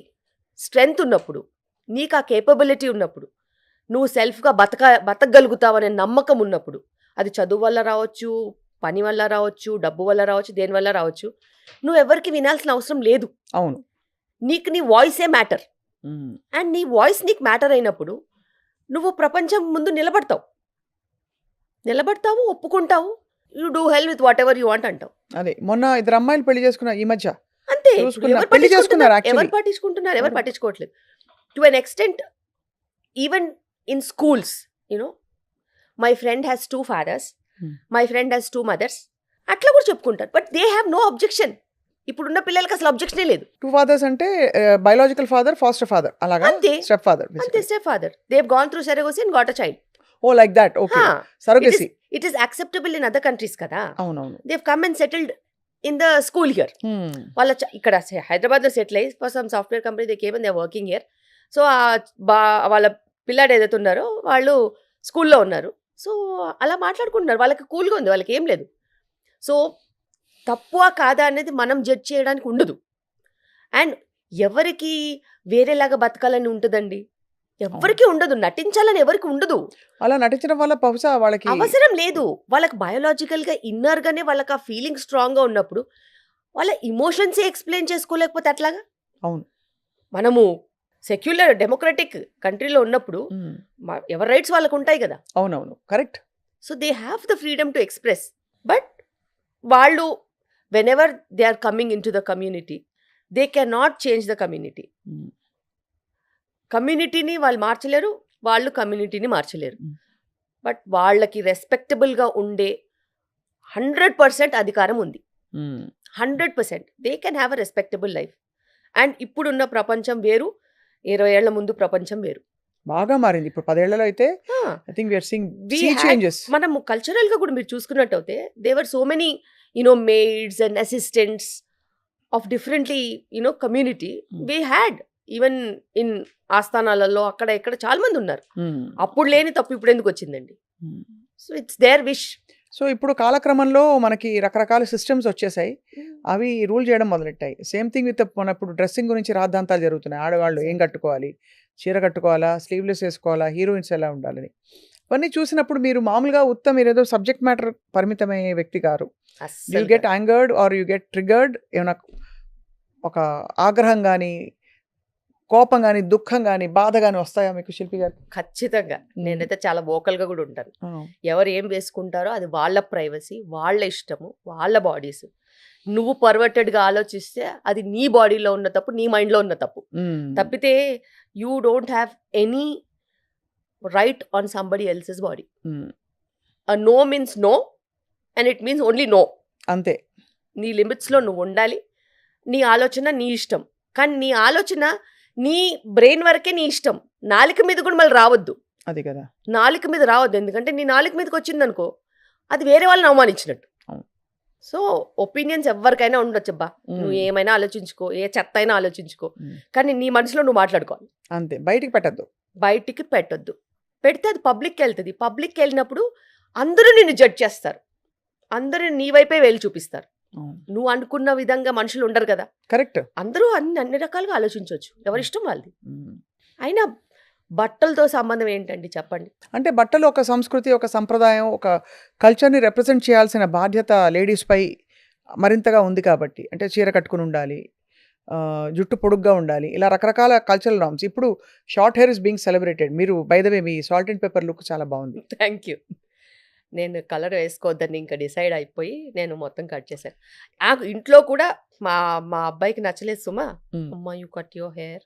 B: స్ట్రెంగ్త్ ఉన్నప్పుడు, నీకు ఆ కేపబిలిటీ ఉన్నప్పుడు, నువ్వు సెల్ఫ్గా బతకగలుగుతావనే నమ్మకం ఉన్నప్పుడు, అది చదువు వల్ల రావచ్చు, పని వల్ల రావచ్చు, డబ్బు వల్ల రావచ్చు, దేని వల్ల రావచ్చు, నువ్వు ఎవరికి వినాల్సిన అవసరం లేదు.
A: అవును,
B: నీకు నీ వాయిసే మ్యాటర్. అండ్ నీ వాయిస్ నీకు మ్యాటర్ అయినప్పుడు నువ్వు ప్రపంచం ముందు నిలబడతావు, ఒప్పుకుంటావు, you do hell with whatever you want అంటావు.
A: అదే మొన్న 2 అమ్మాయిలు పెళ్లి చేసుకున్నారు ఈ మధ్య.
B: అంతే,
A: పెళ్లి చేసుకున్నారు.
B: ఎవరు పట్టించుకుంటున్నారు? ఎవరు పట్టించుకోవట్లేదు. To an extent even in schools, you know, my friend has 2 fathers, my friend has 2 mothers, అట్లా కూడా చెప్పుకుంటారు. But they have no objection. ఇప్పుడున్న పిల్లలకి అసలు అబ్జెక్షనే లేదు.
A: 2 fathers అంటే బయోలాజికల్ ఫాదర్, ఫాస్టర్ ఫాదర్, అలాగా?
B: అంతే,
A: స్టెప్ ఫాదర్.
B: అంతే, step father. They have gone through surrogacy and got a child.
A: Oh like that. Okay, surrogacy.
B: It is acceptable in other countries కదా.
A: అవునవును.
B: They have come and settled in the school here. వాళ్ళ ఇక్కడ హైదరాబాద్లో settle అయ్యి for some software company they came and they are working here. So వాళ్ళ పిల్లాడు ఏదైతే ఉన్నారో వాళ్ళు స్కూల్లో ఉన్నారు. సో అలా మాట్లాడుకుంటున్నారు. వాళ్ళకి కూల్గా ఉంది, వాళ్ళకి ఏం లేదు. సో తక్కువ కాదా అనేది మనం జడ్జ్ చేయడానికి ఉండదు. అండ్ ఎవరికి వేరేలాగా బతకాలని ఉంటుందండి? ఎవరికి ఉండదు. నటించాలని ఎవరికి ఉండదు.
A: అలా నటించడం వల్ల బహుశా వాళ్ళకి
B: అవసరం లేదు. వాళ్ళకి బయోలాజికల్గా ఇన్నర్గానే వాళ్ళకి ఆ ఫీలింగ్ స్ట్రాంగ్గా ఉన్నప్పుడు వాళ్ళ ఇమోషన్సే ఎక్స్ప్లెయిన్ చేసుకోలేకపోతే అట్లాగా.
A: అవును,
B: మనము సెక్యులర్ డెమోక్రటిక్ కంట్రీలో ఉన్నప్పుడు ఎవరి రైట్స్ వాళ్ళకు ఉంటాయి కదా.
A: అవునవును, correct.
B: So they have the freedom to express. But వాళ్ళు whenever they are coming into the community, they cannot change the community. కమ్యూనిటీని వాళ్ళు మార్చలేరు, వాళ్ళు కమ్యూనిటీని మార్చలేరు. బట్ వాళ్ళకి రెస్పెక్టబుల్గా ఉండే 100% అధికారం ఉంది. 100% they can have a respectable life. And ఇప్పుడున్న ప్రపంచం వేరు, 20 ఏళ్ల ముందు ప్రపంచం వేరు.
A: బాగా మారింది. ఇప్పుడు 10 ఏళ్లలో అయితే I think we are seeing sea changes.
B: మనము కల్చరల్గా కూడా మీరు చూసుకున్నట్టయితే there are so many maids and assistants of differently community we had even in ఆస్థానాలలో అక్కడ ఇక్కడ చాలా మంది ఉన్నారు. అప్పుడు లేని తప్పు ఇప్పుడు ఎందుకు వచ్చిందండి? So it's their wish.
A: So ఇప్పుడు కాలక్రమంలో మనకి రకరకాల సిస్టమ్స్ వచ్చేసాయి, అవి రూల్ చేయడం మొదలెట్టాయి. సేమ్ థింగ్ విత్ మన ఇప్పుడు డ్రెస్సింగ్ గురించి రాద్ధాంతాలు జరుగుతున్నాయి. ఆడవాళ్ళు ఏం కట్టుకోవాలి, చీర కట్టుకోవాలా, స్లీవ్లెస్ వేసుకోవాలా, హీరోయిన్స్ ఎలా ఉండాలని. ఇవన్నీ చూసినప్పుడు మీరు మామూలుగా మీరు ఏదో సబ్జెక్ట్ మ్యాటర్ పరిమితమయ్యే వ్యక్తి గారు. You get angered or you get triggered? ఏమైనా ఒక ఆగ్రహం కానీ, కోపం కానీ, దుఃఖం కానీ, బాధ కానీ వస్తాయా మీకు శిల్పి గారు?
B: ఖచ్చితంగా. నేనైతే చాలా వోకల్గా కూడా ఉంటాను. ఎవరు ఏం వేసుకుంటారో అది వాళ్ళ ప్రైవసీ, వాళ్ళ ఇష్టము, వాళ్ళ బాడీస్. నువ్వు పర్వర్టెడ్గా ఆలోచిస్తే అది నీ బాడీలో ఉన్న తప్పు, నీ మైండ్లో ఉన్న తప్పు. తప్పితే you don't have any right on somebody else's body. A no means no and it means only no.
A: అంతే.
B: నీ లిమిట్స్లో నువ్వు ఉండాలి. నీ ఆలోచన నీ ఇష్టం, కానీ నీ ఆలోచన నీ బ్రెయిన్ వరకే నీ ఇష్టం. నాలుక మీద కూడా మళ్ళీ రావద్దు.
A: అది కదా,
B: నాలుక మీద రావద్దు. ఎందుకంటే నీ నాలుక మీదకి వచ్చిందనుకో అది వేరే వాళ్ళని అవమానించినట్టు. సో ఒపీనియన్స్ ఎవరికైనా ఉండొచ్చబ్బా, నువ్వు ఏమైనా ఆలోచించుకో, ఏ చెత్త అయినా ఆలోచించుకో, కానీ నీ మనసులో నువ్వు మాట్లాడుకోవాలి.
A: అంతే, బయటికి
B: పెట్టొద్దు. పెడితే అది పబ్లిక్కి వెళ్తుంది. పబ్లిక్కి వెళ్ళినప్పుడు అందరూ నిన్ను జడ్జ్ చేస్తారు, అందరూ నీ వైపే వేలు చూపిస్తారు. నువ్వు అనుకున్న విధంగా మనుషులు ఉండరు కదా.
A: కరెక్ట్.
B: అందరూ అన్ని రకాలుగా ఆలోచించవచ్చు, ఎవరిష్టం వాళ్ళది. అయినా బట్టలతో సంబంధం ఏంటండి చెప్పండి?
A: అంటే బట్టలు ఒక సంస్కృతి, ఒక సంప్రదాయం, ఒక కల్చర్ని రిప్రజెంట్ చేయాల్సిన బాధ్యత లేడీస్పై మరింతగా ఉంది కాబట్టి, అంటే చీర కట్టుకుని ఉండాలి, జుట్టు పొడుగ్గా ఉండాలి, ఇలా రకరకాల కల్చరల్ నార్మ్స్. ఇప్పుడు short hair is being celebrated. మీరు బై ద వే మీ సాల్ట్ అండ్ పెప్పర్ లుక్ చాలా బాగుంది.
B: Thank you. నేను కలర్ వేసుకోవద్దని ఇంకా డిసైడ్ అయిపోయి నేను మొత్తం కట్ చేశాను. ఇంట్లో కూడా మా అబ్బాయికి నచ్చలేదు సుమా, అమ్మ యూ కట్ యువర్ హెయిర్,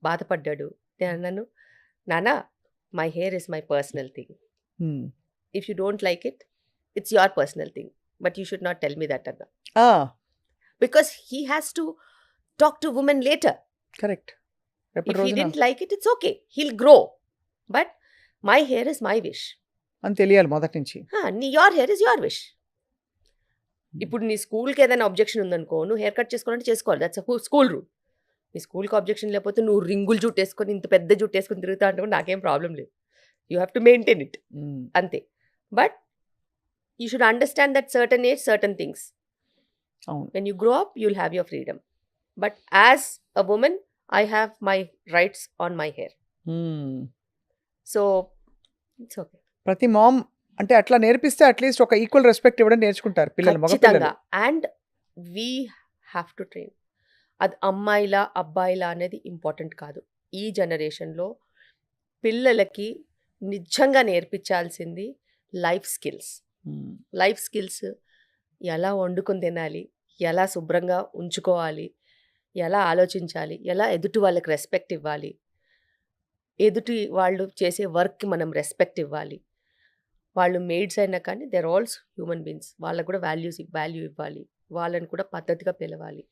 B: బాధపడ్డాడు. నేను అన్నాను, నాన్న my hair is my personal thing.
A: Hmm.
B: If you don't like it, it's your personal thing. But you should not tell me that, Anna.
A: Ah,
B: Because he has to talk to women later.
A: Correct. రేపటి
B: If he
A: రోజున
B: didn't like it, it's okay. He'll grow. But my hair is my wish.
A: అని తెలియాలి మొదటి నుంచి.
B: Your hair is your wish. ఇప్పుడు నీ స్కూల్కి ఏదైనా అబ్జెక్షన్ ఉందనుకో, నువ్వు హెయిర్ కట్ చేసుకోవాలంటే చేసుకోవాలి. That's school rule. నీ స్కూల్కి అబ్జెక్షన్ లేకపోతే నువ్వు రింగులు జుట్టు వేసుకొని ఇంత పెద్ద జుట్టు వేసుకొని తిరుగుతా అంటే కూడా నాకేం ప్రాబ్లం లేదు. You have to maintain it, అంతే. But you should understand that certain age certain things.
A: అవును.
B: When you grow up you'll have your freedom. But as a woman I have my rights on my hair. So it's okay.
A: ప్రతి mom అంటే అట్లా నేర్పిస్తే at least ఒక equal respect ఇవ్వడం నేర్చుకుంటారు పిల్లలు, మగ పిల్లలు.
B: ఖచ్చితంగా. And we have to train. అది అమ్మాయిలా అబ్బాయిలా అనేది ఇంపార్టెంట్ కాదు. ఈ జనరేషన్లో పిల్లలకి నిజంగా నేర్పించాల్సింది లైఫ్ స్కిల్స్. లైఫ్ స్కిల్స్, ఎలా వండుకొని తినాలి, ఎలా శుభ్రంగా ఉంచుకోవాలి, ఎలా ఆలోచించాలి, ఎలా ఎదుటి వాళ్ళకి రెస్పెక్ట్ ఇవ్వాలి, ఎదుటి వాళ్ళు చేసే వర్క్కి మనం రెస్పెక్ట్ ఇవ్వాలి. వాళ్ళు మెయిడ్స్ అయినా కానీ దేర్ ఆల్స్ హ్యూమన్ బీయింగ్స్. వాళ్ళకు కూడా వాల్యూ ఇవ్వాలి, వాళ్ళని కూడా పద్ధతిగా పిలవాలి.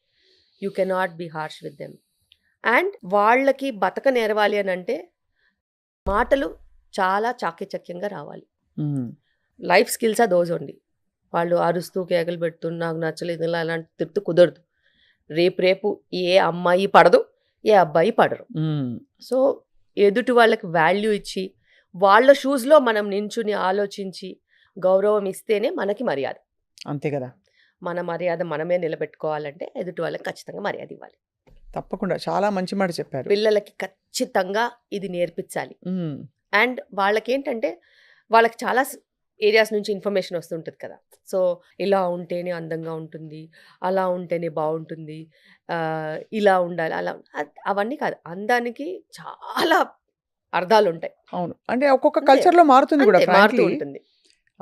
B: You cannot be harsh with them. And వాళ్ళకి బతక నేర్వాలి అని అంటే మాటలు చాలా చాకచక్యంగా రావాలి. లైఫ్ స్కిల్స్ ఆ దోస్ ఉండి వాళ్ళు అరుస్తూ కేకలు పెడుతూ నాకు నచ్చలేదు ఇలా అలాంటి తిడుతూ కుదరదు. రేపు ఏ అమ్మాయి పడదు, ఏ అబ్బాయి పడరు. సో ఎదుటి వాళ్ళకి వాల్యూ ఇచ్చి వాళ్ళ షూస్లో మనం నించుని ఆలోచించి గౌరవం ఇస్తేనే మనకి మర్యాద.
A: అంతే కదా.
B: మన మర్యాద మనమే నిలబెట్టుకోవాలంటే ఎదుటి వాళ్ళకి ఖచ్చితంగా మర్యాద ఇవ్వాలి.
A: తప్పకుండా చాలా మంచి మాట చెప్పారు.
B: పిల్లలకి ఖచ్చితంగా ఇది నేర్పించాలి. అండ్ వాళ్ళకి ఏంటంటే వాళ్ళకి చాలా ఏరియాస్ నుంచి ఇన్ఫర్మేషన్ వస్తుంటుంది కదా. సో ఇలా ఉంటేనే అందంగా ఉంటుంది, అలా ఉంటేనే బాగుంటుంది, ఇలా ఉండాలి, అలా అవన్నీ కాదు. అందానికి చాలా అర్థాలు ఉంటాయి.
A: అవును. అంటే ఒక్కొక్క కల్చర్లో మారుతుంది కూడా,
B: మారుతూ ఉంటుంది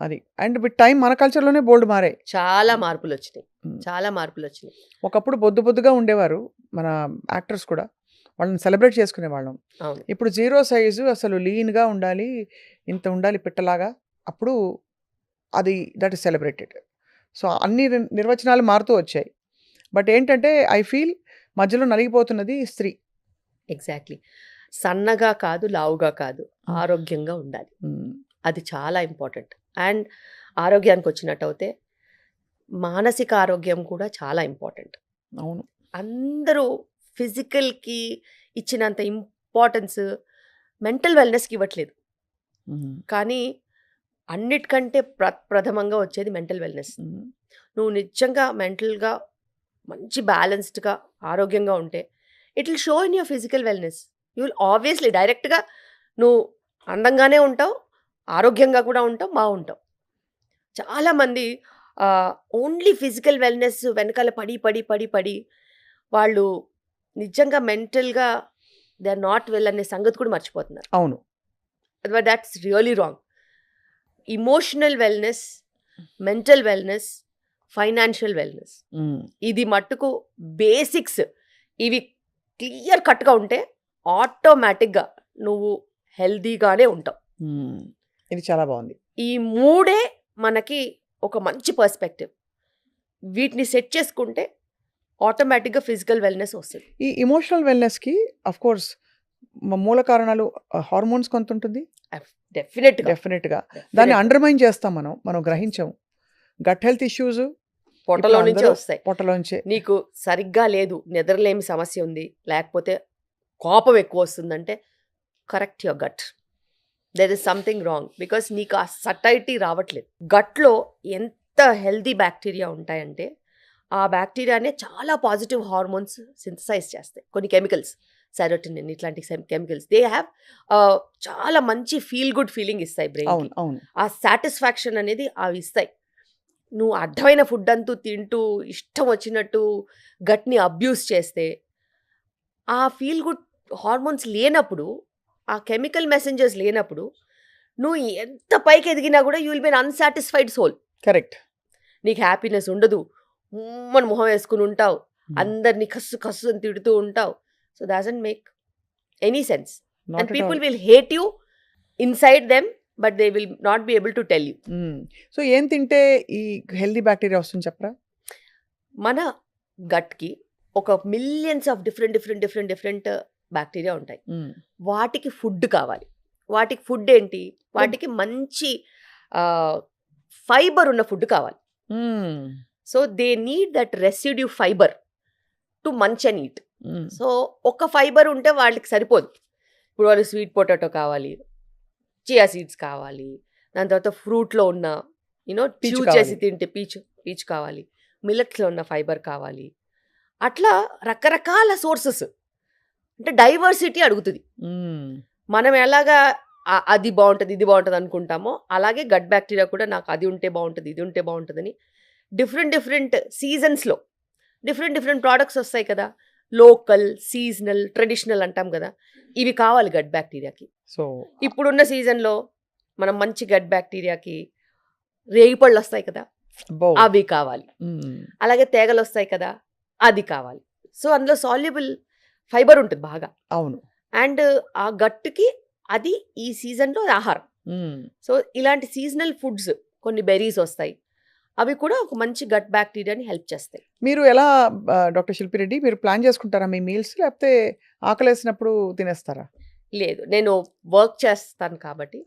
A: అది. అండ్ విత్ టైం మన కల్చర్లోనే బోల్డ్ మారాయి.
B: చాలా మార్పులు వచ్చినాయి.
A: ఒకప్పుడు బొద్దుగా ఉండేవారు మన యాక్టర్స్ కూడా, వాళ్ళని సెలబ్రేట్ చేసుకునే వాళ్ళం. ఇప్పుడు 0 సైజు అసలు లీన్గా ఉండాలి, ఇంత ఉండాలి పిట్టలాగా, అప్పుడు అది దట్ ఈస్ సెలబ్రేటెడ్. సో అన్ని నిర్వచనాలు మారుతూ వచ్చాయి. బట్ ఏంటంటే ఐ ఫీల్ మధ్యలో నలిగిపోతున్నది స్త్రీ.
B: ఎగ్జాక్ట్లీ. సన్నగా కాదు, లావుగా కాదు, ఆరోగ్యంగా ఉండాలి. అది చాలా ఇంపార్టెంట్. అండ్ ఆరోగ్యానికి వచ్చినట్టు అయితే మానసిక ఆరోగ్యం కూడా చాలా ఇంపార్టెంట్.
A: అవును.
B: అందరూ ఫిజికల్కి ఇచ్చినంత ఇంపార్టెన్స్ మెంటల్ వెల్నెస్కి ఇవ్వట్లేదు. కానీ అన్నిటికంటే ప్రథమంగా వచ్చేది మెంటల్ వెల్నెస్. నువ్వు నిజంగా మెంటల్గా మంచి బ్యాలెన్స్డ్గా ఆరోగ్యంగా ఉంటే it will show in your physical wellness. You will obviously డైరెక్ట్గా నువ్వు అందంగానే ఉంటావు, ఆరోగ్యంగా కూడా ఉంటావు, బాగుంటావు. చాలామంది ఓన్లీ ఫిజికల్ వెల్నెస్ వెనకాల పడి వాళ్ళు నిజంగా మెంటల్గా దే ఆర్ నాట్ వెల్ అనే సంగతి కూడా మర్చిపోతున్నారు.
A: అవును.
B: But that's really wrong. Emotional wellness, mental wellness, financial wellness, ఇది మట్టుకు బేసిక్స్. ఇవి క్లియర్ కట్గా ఉంటే ఆటోమేటిక్గా నువ్వు హెల్దీగానే ఉంటావు.
A: ఇది చాలా బాగుంది.
B: ఈ మూడే మనకి ఒక మంచి పర్స్పెక్టివ్. వీటిని సెట్ చేసుకుంటే ఆటోమేటిక్గా ఫిజికల్ వెల్నెస్ వస్తుంది.
A: ఈ ఇమోషనల్ వెల్నెస్కి అఫ్ కోర్స్ మూల కారణాలు హార్మోన్స్ కొంత ఉంటుంది. డెఫినెట్గా దాన్ని అండర్మైన్ చేస్తాం మనం గ్రహించాం. గట్ హెల్త్ ఇష్యూస్
B: పొట్టలో నుంచే వస్తాయి.
A: పొట్టలోంచే
B: నీకు సరిగ్గా లేదు, నిద్రలేమి సమస్య ఉంది, లేకపోతే కోపం ఎక్కువ వస్తుందంటే correct your gut. There is something wrong because నీకు ఆ సటైటీ రావట్లేదు. గట్లో ఎంత హెల్దీ బ్యాక్టీరియా ఉంటాయంటే ఆ బ్యాక్టీరియానే చాలా పాజిటివ్ హార్మోన్స్ సింథసైజ్ చేస్తాయి. కొన్ని కెమికల్స్, సెరోటోనిన్ ఇట్లాంటి కెమికల్స్, దే హ్యావ్ చాలా మంచి ఫీల్ గుడ్ ఫీలింగ్ ఇస్తాయి బ్రెయిన్. ఆ సాటిస్ఫాక్షన్ అనేది అవి ఇస్తాయి. నువ్వు అడ్డమైన ఫుడ్ అంటూ తింటూ ఇష్టం వచ్చినట్టు గట్ని అబ్యూస్ చేస్తే ఆ ఫీల్ గుడ్ హార్మోన్స్ లేనప్పుడు, ఆ కెమికల్ మెసెంజర్స్ లేనప్పుడు నువ్వు ఎంత పైకి ఎదిగినా కూడా you will be unsatisfied soul.
A: Correct.
B: నీకు హ్యాపీనెస్ ఉండదు, మన మొహం వేసుకుని ఉంటావు, అందరినీ కస్సు అని తిడుతూ ఉంటావు. So doesn't make any sense. And people will hate you inside them, but they will not be able to tell you.
A: So ఏం తింటే ఈ హెల్దీ బ్యాక్టీరియా వస్తుంది చెప్పరా?
B: మన గట్కి ఒక మిలియన్స్ ఆఫ్ డిఫరెంట్ బ్యాక్టీరియా ఉంటాయి. వాటికి ఫుడ్ కావాలి. వాటికి ఫుడ్ ఏంటి? వాటికి మంచి ఫైబర్ ఉన్న ఫుడ్ కావాలి. So they need that residue fibre to munch and eat. So ఒక ఫైబర్ ఉంటే వాళ్ళకి సరిపోదు. ఇప్పుడు వాళ్ళు స్వీట్ పొటాటో కావాలి, చియా సీడ్స్ కావాలి, దాని తర్వాత ఫ్రూట్లో ఉన్న
A: Peach
B: చూ
A: కావాలి.
B: చేసి తింటే పీచ్ కావాలి, మిల్లెట్స్లో ఉన్న ఫైబర్ కావాలి. అట్లా రకరకాల సోర్సెస్, అంటే డైవర్సిటీ అడుగుతుంది. మనం ఎలాగా అది బాగుంటుంది ఇది బాగుంటుంది అనుకుంటామో అలాగే గట్ బ్యాక్టీరియా కూడా నాకు అది ఉంటే బాగుంటుంది ఇది ఉంటే బాగుంటుందని డిఫరెంట్ సీజన్స్లో డిఫరెంట్ ప్రోడక్ట్స్ వస్తాయి కదా. లోకల్, సీజనల్, ట్రెడిషనల్ అంటాం కదా. ఇవి కావాలి గట్ బ్యాక్టీరియాకి.
A: సో
B: ఇప్పుడున్న సీజన్లో మనం మంచి గట్ బ్యాక్టీరియాకి రేగిపళ్ళు వస్తాయి కదా, అవి కావాలి. అలాగే తేగలు వస్తాయి కదా, అది కావాలి. సో అందులో సాల్యుబుల్ ఫైబర్ ఉంటుంది బాగా.
A: అవును.
B: అండ్ ఆ గట్టుకి అది ఈ సీజన్లో ఆహారం. సో ఇలాంటి సీజనల్ ఫుడ్స్, కొన్ని బెర్రీస్ వస్తాయి, అవి కూడా ఒక మంచి గట్ బ్యాక్టీరియాని హెల్ప్ చేస్తాయి.
A: మీరు ఎలా డాక్టర్ శిల్పిరెడ్డి మీరు ప్లాన్ చేసుకుంటారా మీ మీల్స్, లేకపోతే ఆకలేసినప్పుడు తినేస్తారా?
B: లేదు, నేను వర్క్ చేస్తాను కాబట్టి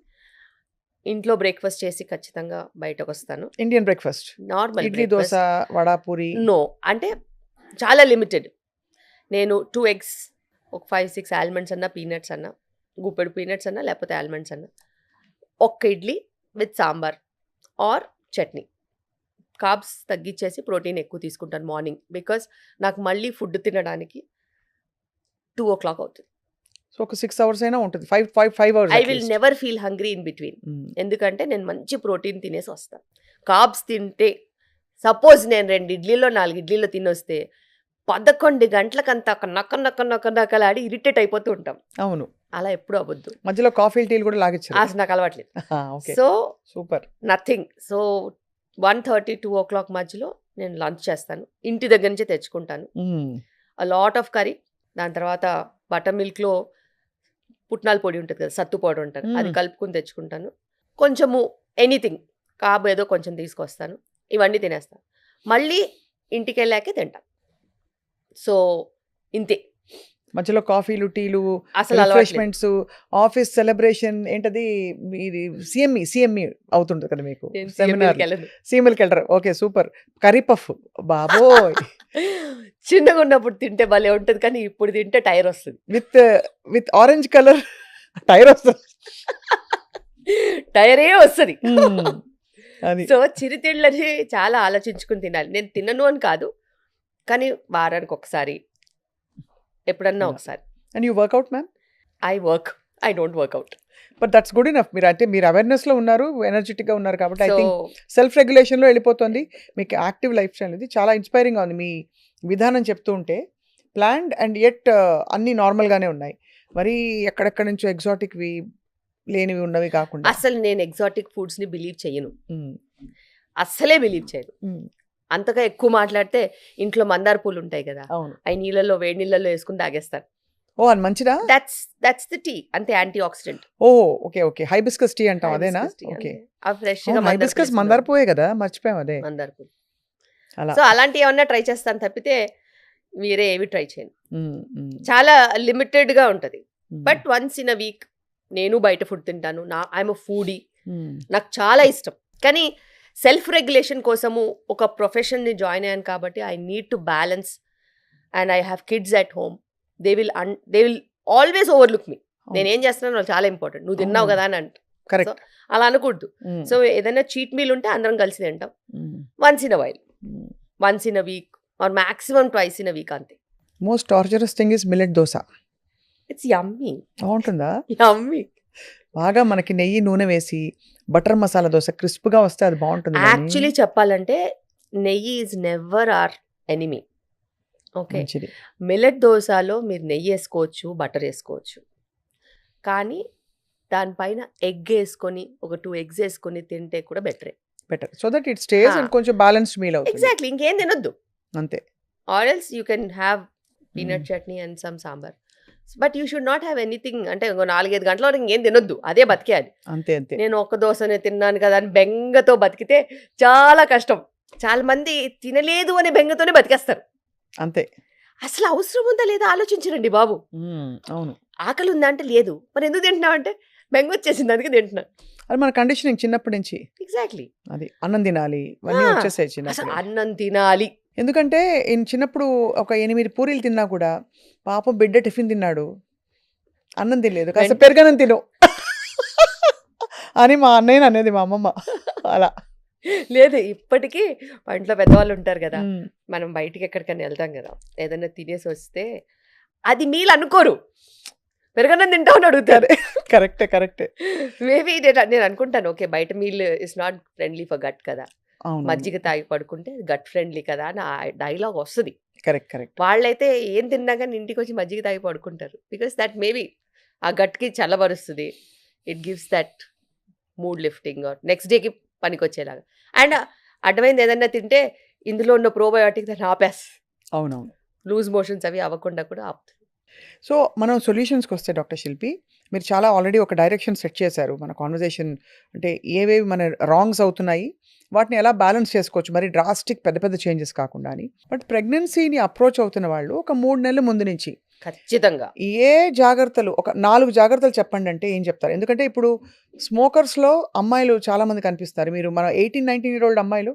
B: ఇంట్లో బ్రేక్ఫాస్ట్ చేసి ఖచ్చితంగా బయటకు వస్తాను.
A: Indian breakfast,
B: normal
A: idli, dosa, vada, puri?
B: No, అంటే చాలా లిమిటెడ్. నేను 2 eggs, ఒక 5-6 ఆల్మండ్స్ అన్నా, పీనట్స్ అన్నా, గుప్పెడు పీనట్స్ అన్నా, లేకపోతే ఆల్మండ్స్ అన్నా, ఒక్క idli with sambar or chutney. Carbs తగ్గించేసి ప్రోటీన్ ఎక్కువ తీసుకుంటాను మార్నింగ్, బికాస్ నాకు మళ్ళీ ఫుడ్ తినడానికి 2 o'clock అవుతుంది.
A: సో ఒక 6 hours అయినా ఉంటుంది, 5 hours.
B: I will never feel hungry in between. ఎందుకంటే నేను మంచి ప్రోటీన్ తినేసి వస్తాను. కార్బ్స్ తింటే, సపోజ్ నేను 2 ఇడ్లీలో 4 ఇడ్లీలో తినొస్తే 11 గంటలకంతా నక్కలాడి ఇరిటేట్ అయిపోతూ ఉంటాం.
A: అవును,
B: అలా ఎప్పుడు అవ్వద్దు.
A: మధ్యలో కాఫీ టీలు కూడా లాగిచ్చారు.
B: అసలు నాకు అలవాట్లేదు.
A: Okay,
B: so
A: super.
B: Nothing. So 1:30-2 o'clock మధ్యలో నేను లంచ్ చేస్తాను. ఇంటి దగ్గర నుంచే తెచ్చుకుంటాను. లాట్ ఆఫ్ కర్రీ, దాని తర్వాత బటర్ మిల్క్లో పుట్నాల పొడి ఉంటుంది కదా, సత్తు పొడి ఉంటుంది, అది కలుపుకుని తెచ్చుకుంటాను. కొంచెము ఎనీథింగ్ కార్బ్ ఏదో కొంచెం తీసుకొస్తాను. ఇవన్నీ తినేస్తాను. మళ్ళీ ఇంటికి వెళ్ళాకే తింటాను. సో ఇంతే.
A: మధ్యలో కాఫీలు, టీలు,
B: అసలు
A: రిఫ్రెష్మెంట్స్, ఆఫీస్ సెలబ్రేషన్ ఏంటది మీది సిఎంఈ అవుతుంటుంది కదా మీకు సెమినార్, సిఎంఎల్కి వెళ్ళరు. Okay, super. కర్రీ పఫ్, బాబోయ్.
B: చిన్నగా ఉన్నప్పుడు తింటే భలే ఉంటుంది, కానీ ఇప్పుడు తింటే టైర్ వస్తుంది.
A: విత్ ఆరెంజ్ కలర్ టైర్ వస్తుంది.
B: టైరే వస్తుంది.
A: అది
B: సో చిరుతిళ్ళని చాలా ఆలోచించుకుని తినాలి. నేను తినను అని కాదు, కానీ వారానికి ఒకసారి, ఎప్పుడన్నా ఒకసారి.
A: And you work out ma'am?
B: I don't work out.
A: But that's good enough. మీరు అవేర్నెస్లో ఉన్నారు, ఎనర్జెటిక్గా ఉన్నారు కాబట్టి ఐ
B: సో
A: థింక్ సెల్ఫ్ రెగ్యులేషన్లో వెళ్ళిపోతుంది. మీకు యాక్టివ్ లైఫ్ స్టైల్ ఇది చాలా ఇన్స్పైరింగ్గా ఉంది. మీ విధానం చెప్తూ ఉంటే ప్లాన్డ్ అండ్ ఎట్ అన్నీ నార్మల్గానే ఉన్నాయి. మరి ఎక్కడెక్కడి నుంచో ఎగ్జాటిక్వి లేనివి ఉన్నవి కాకుండా.
B: అసలు నేను ఎగ్జాటిక్ ఫుడ్స్ని బిలీవ్ చేయను, అస్సలే బిలీవ్ చేయను. అంతగా ఎక్కువ మాట్లాడితే ఇంట్లో మందార పూలు ఉంటాయి కదా,
A: అవును,
B: అవి వేడి నీళ్ళలో వేసుకుని తాగేస్తాను.
A: ఓ అది మంచిదా?
B: దట్స్ ది టీ, అంతే, యాంటీ ఆక్సిడెంట్.
A: ఓ ఓకే ఓకే, హైబిస్కస్ టీ అంటాం అదేనా? ఓకే, హైబిస్కస్ మందార పూయే కదా, మర్చిపోయాం అదే
B: మందార పూలు.
A: అలా.
B: సో అలాంటివి ఏమన్నా ట్రై చేస్తాను తప్పితే వేరే ఏవి ట్రై చేయను. చాలా లిమిటెడ్గా ఉంటుంది. But once in a week నేను బయట ఫుడ్ తింటాను. ఐఎమ్ అ ఫుడీ, నాకు చాలా ఇష్టం. కానీ సెల్ఫ్ రెగ్యులేషన్ కోసము ఒక ప్రొఫెషన్ని జాయిన్ అయ్యాను కాబట్టి I need to balance. And I have kids at home. They will always overlook me. నేనేం చేస్తున్నాను వాళ్ళు చాలా ఇంపార్టెంట్. నువ్వు తిన్నావు కదా అని అంట. అలా అనకూడదు. సో ఏదైనా చీట్ మీల్ ఉంటే అందరం కలిసి తింటాం. Once in a while, once in a week or maximum twice in a week, అంతే.
A: Most torturous thing is millet dosa.
B: It's yummy.
A: బాగుంటుందా?
B: యమ్మీ.
A: బాగా మనకి నెయ్యి, నూనె వేసి బటర్ మసాలా దోశ క్రిస్ప్గా వస్తే అది బాగుంటుంది.
B: యాక్చువల్లీ చెప్పాలంటే neyyi is never our enemy. Okay, millet దోశలో మీరు నెయ్యి వేసుకోవచ్చు, బటర్ వేసుకోవచ్చు, కానీ దానిపైన ఎగ్ వేసుకొని ఒక 2 eggs వేసుకొని తింటే కూడా better.
A: So that it stays and కొంచెం బ్యాలెన్స్డ్ మీల్ అవుతుంది.
B: ఎగ్జాక్ట్లీ, ఇంకేం తినొద్దు
A: అంతే.
B: Or else you can have peanut chutney and some sambar. But you should not have anything. అంటే 4-5 గంటల వరకు ఇంకేం తినొద్దు, అదే బతికేయాలి.
A: అంతే అంతే.
B: నేను ఒక్క దోశనే తిన్నాను కదా అని బెంగతో బతికితే చాలా కష్టం. చాలా మంది తినలేదు అనే బెంగతోనే బతికేస్తారు.
A: అంతే.
B: అసలు అవసరం ఉందా లేదా ఆలోచించరండి బాబు.
A: అవును.
B: ఆకలి ఉందా అంటే లేదు, మరి ఎందుకు తింటున్నావు అంటే బెంగ వచ్చేసింది అందుకే తింటున్నాను.
A: అది మన కండిషనింగ్ చిన్నప్పటి నుంచి.
B: ఎగ్జాక్ట్లీ.
A: అది అన్నం తినాలి ఇవన్నీ వచ్చేసాయి
B: అసలు
A: చిన్నప్పుడు.
B: అన్నం తినాలి.
A: ఎందుకంటే చిన్నప్పుడు ఒక 8 పూరీలు తిన్నా కూడా పాపం బిడ్డ టిఫిన్ తిన్నాడు, అన్నం తినలేదు, కాస్త పెరగనం తిను అని మా అన్నయ్య అనేది మా అమ్మమ్మ. అలా
B: లేదు, ఇప్పటికీ మా ఇంట్లో పెద్దవాళ్ళు ఉంటారు కదా, మనం బయటికి ఎక్కడికైనా వెళ్తాం కదా, ఏదైనా తినేసి వస్తే అది మీలు అనుకోరు, పెరగనం తింటామని అడుగుతారు.
A: కరెక్టే కరెక్టే.
B: మేబీ నేను అనుకుంటాను, ఓకే బయట meal is not friendly for gut కదా, మజ్జిగ తాగి పడుకుంటే గట్ ఫ్రెండ్లీ కదా అని ఆ డైలాగ్ వస్తుంది.
A: Correct correct.
B: వాళ్ళైతే ఏం తిన్నా కానీ ఇంటికి వచ్చి మజ్జిగ తాగి పడుకుంటారు. బికాస్ దట్ మేబీ ఆ గట్కి చల్లబరుస్తుంది. It gives that mood lifting or next డేకి పనికొచ్చేలాగా. అండ్ అడ్డమైంది ఏదన్నా తింటే ఇందులో ఉన్న ప్రోబయోటిక్ దాన్ని ఆపేస్.
A: అవునవును.
B: లూజ్ మోషన్స్ అవి అవ్వకుండా కూడా ఆపుతుంది.
A: సో మనం సొల్యూషన్స్కి వస్తే డాక్టర్ శిల్పి, మీరు చాలా ఆల్రెడీ ఒక డైరెక్షన్ సెట్ చేశారు మన కాన్వర్జేషన్. అంటే ఏవేవి మన రాంగ్స్ అవుతున్నాయి, వాటిని ఎలా బ్యాలెన్స్ చేసుకోవచ్చు, మరి డ్రాస్టిక్ పెద్ద పెద్ద చేంజెస్ కాకుండా అని. బట్ ప్రెగ్నెన్సీని అప్రోచ్ అవుతున్న వాళ్ళు ఒక 3 నెలల ముందు నుంచి
B: ఖచ్చితంగా
A: ఏ జాగ్రత్తలు, ఒక 4 జాగ్రత్తలు చెప్పండి అంటే ఏం చెప్తారు? ఎందుకంటే ఇప్పుడు స్మోకర్స్లో అమ్మాయిలు చాలామంది కనిపిస్తారు. మీరు మన 18-19 year old అమ్మాయిలు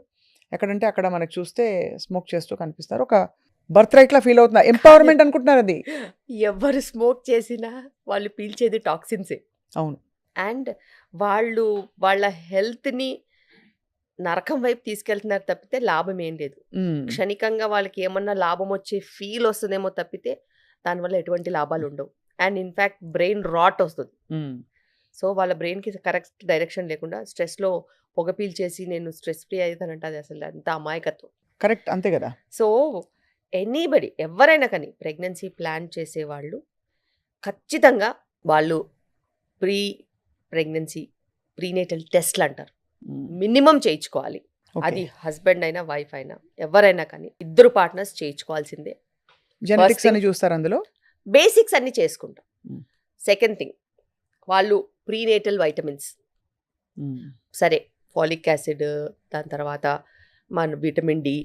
A: ఎక్కడంటే అక్కడ మనకు చూస్తే స్మోక్ చేస్తూ కనిపిస్తారు. ఒక బర్త్ రైట్లా ఫీల్ అవుతున్నారు, ఎంపవర్మెంట్ అనుకుంటున్నారు అది.
B: ఎవరు స్మోక్ చేసినా వాళ్ళు పీల్చేది టాక్సిన్సే.
A: అవును.
B: అండ్ వాళ్ళు వాళ్ళ హెల్త్ని నరకం వైపు తీసుకెళ్తున్నారు తప్పితే లాభం ఏం లేదు. క్షణికంగా వాళ్ళకి ఏమన్నా లాభం వచ్చే ఫీల్ వస్తుందేమో తప్పితే దానివల్ల ఎటువంటి లాభాలు ఉండవు. అండ్ ఇన్ఫ్యాక్ట్ బ్రెయిన్ రాట్ వస్తుంది. సో వాళ్ళ బ్రెయిన్కి కరెక్ట్ డైరెక్షన్ లేకుండా స్ట్రెస్లో పొగ పీల్చేసి నేను స్ట్రెస్ ఫ్రీ అవుతానంటే అది అసలు అంత అమాయకత్వం.
A: కరెక్ట్, అంతే కదా.
B: సో ఎనీబడి ఎవరైనా కానీ ప్రెగ్నెన్సీ ప్లాన్ చేసేవాళ్ళు ఖచ్చితంగా వాళ్ళు ప్రీనేటల్ టెస్ట్లు అంటారు, మినిమం చేయించుకోవాలి. అది హస్బెండ్ అయినా వైఫ్ అయినా ఎవరైనా కానీ ఇద్దరు పార్ట్నర్స్ చేయించుకోవాల్సిందే.
A: జెనెటిక్స్ అని చూస్తారు అందులో,
B: బేసిక్స్ అన్ని చేసుకుంటాం. సెకండ్ థింగ్, వాళ్ళు ప్రీనేటల్ వైటమిన్స్, సరే ఫాలిక్ యాసిడ్, దాని తర్వాత మన విటమిన్ డి,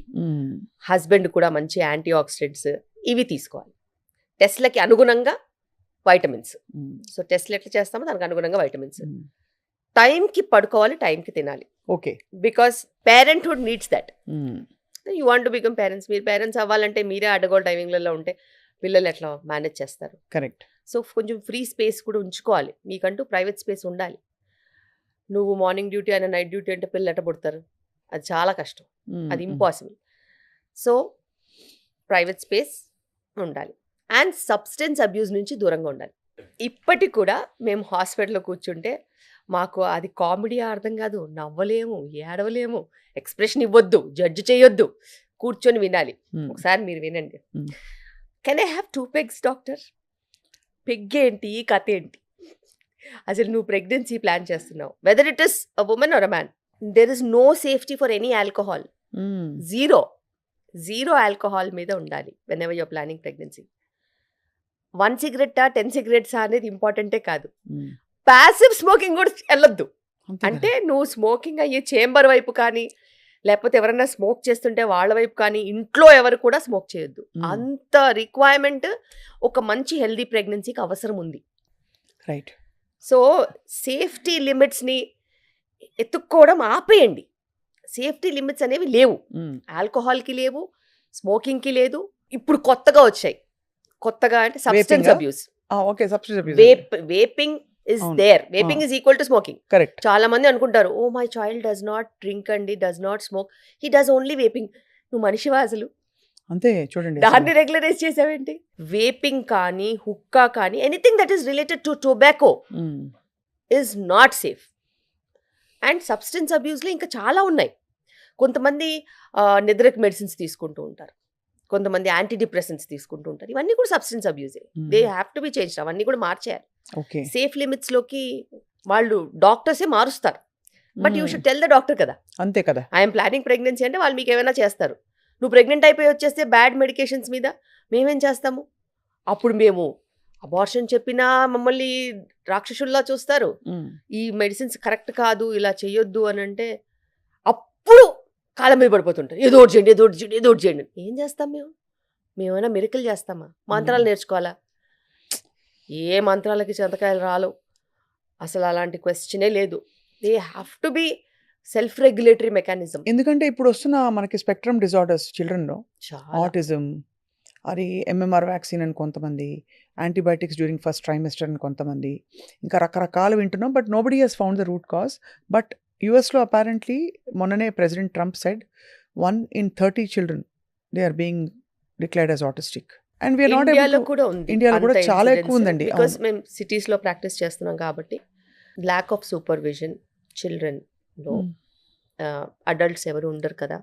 B: హస్బెండ్ కూడా మంచి యాంటీ ఆక్సిడెంట్స్ ఇవి తీసుకోవాలి. టెస్ట్లకి అనుగుణంగా వైటమిన్స్. సో టెస్ట్లు ఎట్లా చేస్తామో దానికి అనుగుణంగా వైటమిన్స్. టైంకి పడుకోవాలి, టైంకి తినాలి.
A: Okay.
B: Because parenthood needs that. You want to become parents. మీరు పేరెంట్స్ అవ్వాలంటే మీరే అడ్డగోలు టైమింగ్లలో ఉంటే పిల్లలు ఎట్లా మేనేజ్ చేస్తారు?
A: కరెక్ట్.
B: సో కొంచెం ఫ్రీ స్పేస్ కూడా ఉంచుకోవాలి, మీకంటూ ప్రైవేట్ స్పేస్ ఉండాలి. నువ్వు మార్నింగ్ డ్యూటీ అయినా నైట్ డ్యూటీ అంటే పిల్లలు ఎట్ట పుడతారు? అది చాలా కష్టం, అది ఇంపాసిబుల్. సో ప్రైవేట్ స్పేస్ ఉండాలి. అండ్ సబ్స్టెన్స్ అబ్యూస్ నుంచి దూరంగా ఉండాలి. ఇప్పటికి కూడా మేము హాస్పిటల్లో కూర్చుంటే మాకు అది కామెడీ అర్థం కాదు, నవ్వలేము, ఏడవలేము, ఎక్స్ప్రెషన్ ఇవ్వద్దు, జడ్జ్ చేయొద్దు, కూర్చొని వినాలి. ఒకసారి మీరు వినండి. Can I have 2 pegs doctor? Peg ఏంటి, కథ ఏంటి? అసలు నువ్వు ప్రెగ్నెన్సీ ప్లాన్ చేస్తున్నావు, whether it is a women or a man, there is no safety for any alcohol. Zero alcohol మీద ఉండాలి whenever you're planning pregnancy. 1 cigarette 10 cigarettes అనేది ఇంపార్టెంటే కాదు. ప్యాసివ్ స్మోకింగ్ కూడా వెళ్ళొద్దు. అంటే నువ్వు స్మోకింగ్ అయ్యే చేంబర్ వైపు కానీ, లేకపోతే ఎవరైనా స్మోక్ చేస్తుంటే వాళ్ళ వైపు కానీ, ఇంట్లో ఎవరు కూడా స్మోక్ చేయొద్దు. అంత రిక్వైర్మెంట్ ఒక మంచి హెల్దీ ప్రెగ్నెన్సీకి అవసరం ఉంది.
A: రైట్.
B: సో సేఫ్టీ లిమిట్స్ని ఎత్తుక్కోవడం ఆపేయండి. సేఫ్టీ లిమిట్స్ అనేవి లేవు, ఆల్కహాల్కి లేవు, స్మోకింగ్కి లేదు. ఇప్పుడు కొత్తగా వచ్చాయి, కొత్తగా అంటే substance abuse.
A: Okay, substance abuse.
B: Vaping is there. Vaping is equal to smoking.
A: Correct.
B: చాలా మంది అనుకుంటారు, oh my child does not drink అండి, does not smoke, he does only vaping. నువ్వు మనిషివా అసలు?
A: అంతే చూడండి,
B: దాన్ని రెగ్యులరైజ్ చేసావేంటి? వేపింగ్ కానీ, హుక్కా కానీ, anything that is related to tobacco is not safe. And substance అబ్యూస్లో ఇంకా చాలా ఉన్నాయి. కొంతమంది నిద్రకు మెడిసిన్స్ తీసుకుంటూ ఉంటారు, కొంతమంది యాంటీ డిప్రెసెంట్స్ తీసుకుంటూ ఉంటారు. ఇవన్నీ కూడా సబ్స్టెన్స్ అబ్యూసే. They have to be changed. అవన్నీ కూడా మార్చేయాలి. సేఫ్ లిమిట్స్లోకి వాళ్ళు డాక్టర్సే మారుస్తారు. But you should tell the doctor కదా.
A: అంతే కదా.
B: ఐఎమ్ ప్లానింగ్ ప్రెగ్నెన్సీ అంటే వాళ్ళు మీకు ఏమైనా చేస్తారు. నువ్వు ప్రెగ్నెంట్ అయిపోయి వచ్చేస్తే బ్యాడ్ మెడికేషన్స్ మీద మేమేం చేస్తాము? అప్పుడు మేము అబార్షన్ చెప్పినా మమ్మల్ని రాక్షసుల్లా చూస్తారు. ఈ మెడిసిన్స్ కరెక్ట్ కాదు, ఇలా చెయ్యొద్దు అని అంటే అప్పుడు కాళ్ళ మీద పడిపోతుంటారు. ఏదో ఒకటి చేయండి, ఏదో ఒకటి చేయండి, ఏదో ఒకటి చేయండి. ఏం చేస్తాం మేము? మేమైనా మిరకలు చేస్తామా? మంత్రాలు నేర్చుకోవాలా? ఏ మంత్రాలకి చింతకాయలు రాలు. అసలు అలాంటి క్వశ్చనే లేదు. They have to B self regulatory mechanism.
A: ఎందుకంటే ఇప్పుడు వస్తున్న మనకి స్పెక్ట్రమ్ డిజార్డర్స్ చిల్డ్రన్లో
B: చాలా
A: ఆటిజం, అది ఎంఎంఆర్ వ్యాక్సిన్ అని కొంతమంది, యాంటీబయాటిక్స్ డ్యూరింగ్ ఫస్ట్ ట్రైమెస్టర్ అని కొంతమంది, ఇంకా రకరకాలు వింటున్నాం. But nobody has found the root cause. But యుఎస్లో అపారెంట్లీ మొన్ననే president Trump said 1 in 30 children they are being declared as autistic. And we are not
B: ఇండియాలో కూడా ఉంది.
A: ఇండియాలో కూడా చాలా ఎక్కువ ఉందండి.
B: బికాస్ మేము సిటీస్లో ప్రాక్టీస్ చేస్తున్నాం కాబట్టి ల్యాక్ ఆఫ్ సూపర్విజన్ చిల్డ్రన్లో. అడల్ట్స్ ఎవరు ఉండరు కదా,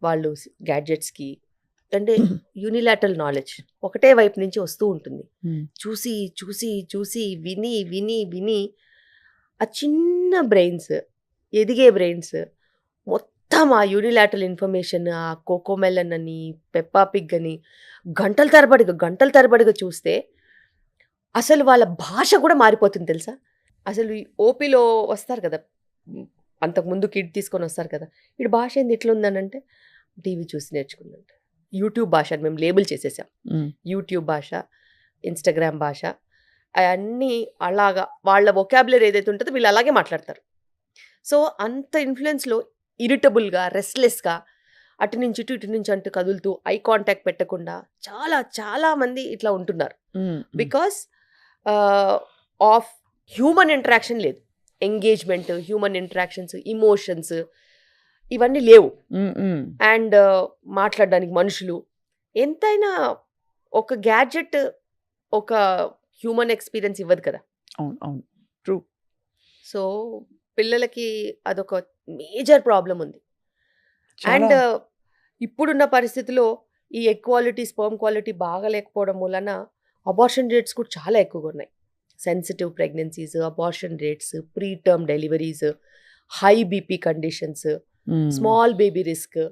B: వాళ్ళు గ్యాడ్జెట్స్కి అంటే యూనిలాటరల్ నాలెడ్జ్ ఒకటే వైపు నుంచి వస్తూ ఉంటుంది. చూసి చూసి చూసి విని విని విని ఆ చిన్న బ్రెయిన్స్, ఎదిగే బ్రెయిన్స్ మొత్తం ఆ యూనిలాటరల్ ఇన్ఫర్మేషన్, ఆ కోకోమెలన్ అని, పెప్పా పిగ్ అని గంటల తరబడిగా చూస్తే అసలు వాళ్ళ భాష కూడా మారిపోతుంది తెలుసా. అసలు ఈ ఓపీలో వస్తారు కదా, అంతకుముందు కిడ్ తీసుకొని వస్తారు కదా, వీడి భాష ఏంది ఇట్లా ఉందనంటే టీవీ చూసి నేర్చుకుందంట. యూట్యూబ్ భాష అని మేము లేబుల్ చేసేసాం. యూట్యూబ్ భాష, ఇన్స్టాగ్రామ్ భాష, అవన్నీ అలాగా వాళ్ళ వొకాబులరీ ఏదైతే ఉంటుందో వీళ్ళు అలాగే మాట్లాడతారు. సో అంత ఇన్ఫ్లుయెన్స్లో ఇరిటబుల్గా, రెస్ట్లెస్గా అటు నుంచి ఇటు నుంచి అంటూ కదులుతూ ఐ కాంటాక్ట్ పెట్టకుండా చాలా చాలా మంది ఇట్లా ఉంటున్నారు. బికాస్ ఆఫ్ హ్యూమన్ ఇంటరాక్షన్ లేదు, ఎంగేజ్మెంట్, హ్యూమన్ ఇంటరాక్షన్స్, ఇమోషన్స్ ఇవన్నీ లేవు. అండ్ మాట్లాడడానికి మనుషులు, ఎంతైనా ఒక గ్యాడ్జెట్ ఒక హ్యూమన్ ఎక్స్పీరియన్స్ ఇవ్వదు కదా.
A: అవును అవును ట్రూ.
B: సో పిల్లలకి అదొక మేజర్ ప్రాబ్లం ఉంది. అండ్ ఇప్పుడున్న పరిస్థితిలో ఈ ఎగ్ క్వాలిటీ, స్పర్మ్ క్వాలిటీ బాగా లేకపోవడం వలన అబార్షన్ రేట్స్ కూడా చాలా ఎక్కువగా ఉన్నాయి. Sensitive pregnancies, abortion rates, pre term deliveries, high BP conditions, small baby risk,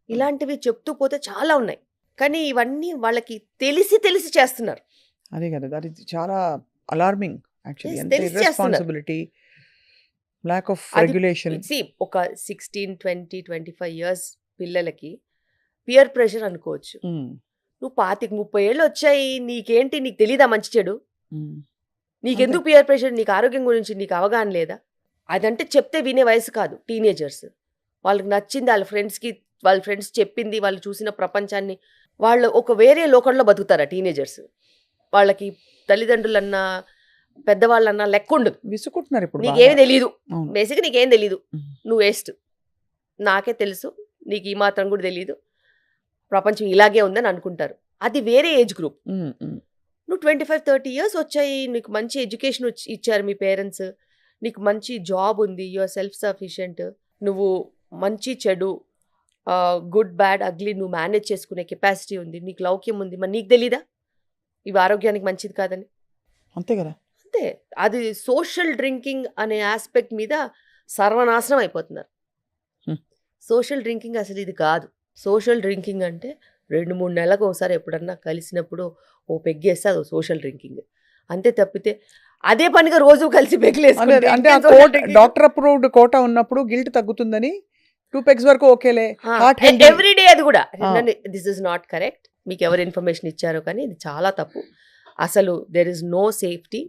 B: ఇలాంటివి చెప్తూ పోతే చాలా ఉన్నాయి. కానీ ఇవన్నీ వాళ్ళకి తెలిసి తెలిసి చేస్తున్నారు.
A: అదే కదా, అది చాలా అలార్మింగ్ యాక్చువల్లీ.
B: Yes,
A: అంటే
B: తెలిసి చేస్తున్నారు.
A: రెస్పాన్సిబిలిటీ, ల్యాక్ ఆఫ్
B: అది
A: రెగ్యులేషన్.
B: See, ఒక 16, 20, 25 ఇయర్స్ పిల్లలకి పియర్ ప్రెషర్ అనుకోవచ్చు. నువ్వు 25-30 ఏళ్ళు వచ్చాయి, నీకేంటి, నీకు తెలీదా మంచి చెడు? నీకెందుకు పియర్ ప్రెషర్? నీకు ఆరోగ్యం గురించి నీకు అవగాహన లేదా? అదంటే చెప్తే వినే వయసు కాదు. టీనేజర్స్ వాళ్ళకి నచ్చింది వాళ్ళ ఫ్రెండ్స్ చెప్పింది, వాళ్ళు చూసిన ప్రపంచాన్ని, వాళ్ళు ఒక వేరే లోకంలో బతుకుతారా టీనేజర్స్? వాళ్ళకి తల్లిదండ్రులన్నా పెద్దవాళ్ళన్నా లెక్క ఉండదు.
A: విసుకుంటున్నారు ఇప్పుడు.
B: నీకేమి తెలీదు,
A: అవును.
B: బేసిక్గా నీకేం తెలీదు, నువ్వు వేస్ట్, నాకే తెలుసు, నీకు ఈ మాత్రం కూడా తెలీదు, ప్రపంచం ఇలాగే ఉందని అనుకుంటారు. అది వేరే ఏజ్ గ్రూప్. నువ్వు 25-30 ఇయర్స్ వచ్చాయి, నీకు మంచి ఎడ్యుకేషన్ ఇచ్చారు మీ పేరెంట్స్, నీకు మంచి జాబ్ ఉంది, యువర్ సెల్ఫ్ సఫిషియెంట్, నువ్వు మంచి చెడు, గుడ్ బ్యాడ్ అగ్లీ నువ్వు మేనేజ్ చేసుకునే కెపాసిటీ ఉంది, నీకు లౌక్యం ఉంది, మరి నీకు తెలీదా ఇవి ఆరోగ్యానికి మంచిది కాదని?
A: అంతే కదా.
B: అంతే. అది సోషల్ డ్రింకింగ్ అనే ఆస్పెక్ట్ మీద సర్వనాశనం అయిపోతున్నారు. సోషల్ డ్రింకింగ్ అసలు ఇది కాదు. సోషల్ డ్రింకింగ్ అంటే 2-3 నెలలకు ఒకసారి ఎప్పుడన్నా కలిసినప్పుడు ఓ పెగ్గేస్తే అది సోషల్ డ్రింకింగ్ అంతే. తప్పితే అదే పనిగా రోజు కలిసి పెగ్గులేసుకుంటే
A: అంటే డాక్టర్ అప్రూవ్డ్ కోటా ఉన్నప్పుడు గిల్ట్ తగ్గుతుందని 2 పెగ్స్ వరకు ఓకేలే.
B: ఎవ్రీడే అది కూడా దిస్ ఇస్ నాట్ కరెక్ట్. మీకు ఎవరు ఇన్ఫర్మేషన్ ఇచ్చారో కానీ ఇది చాలా తప్పు. అసలు there is no safety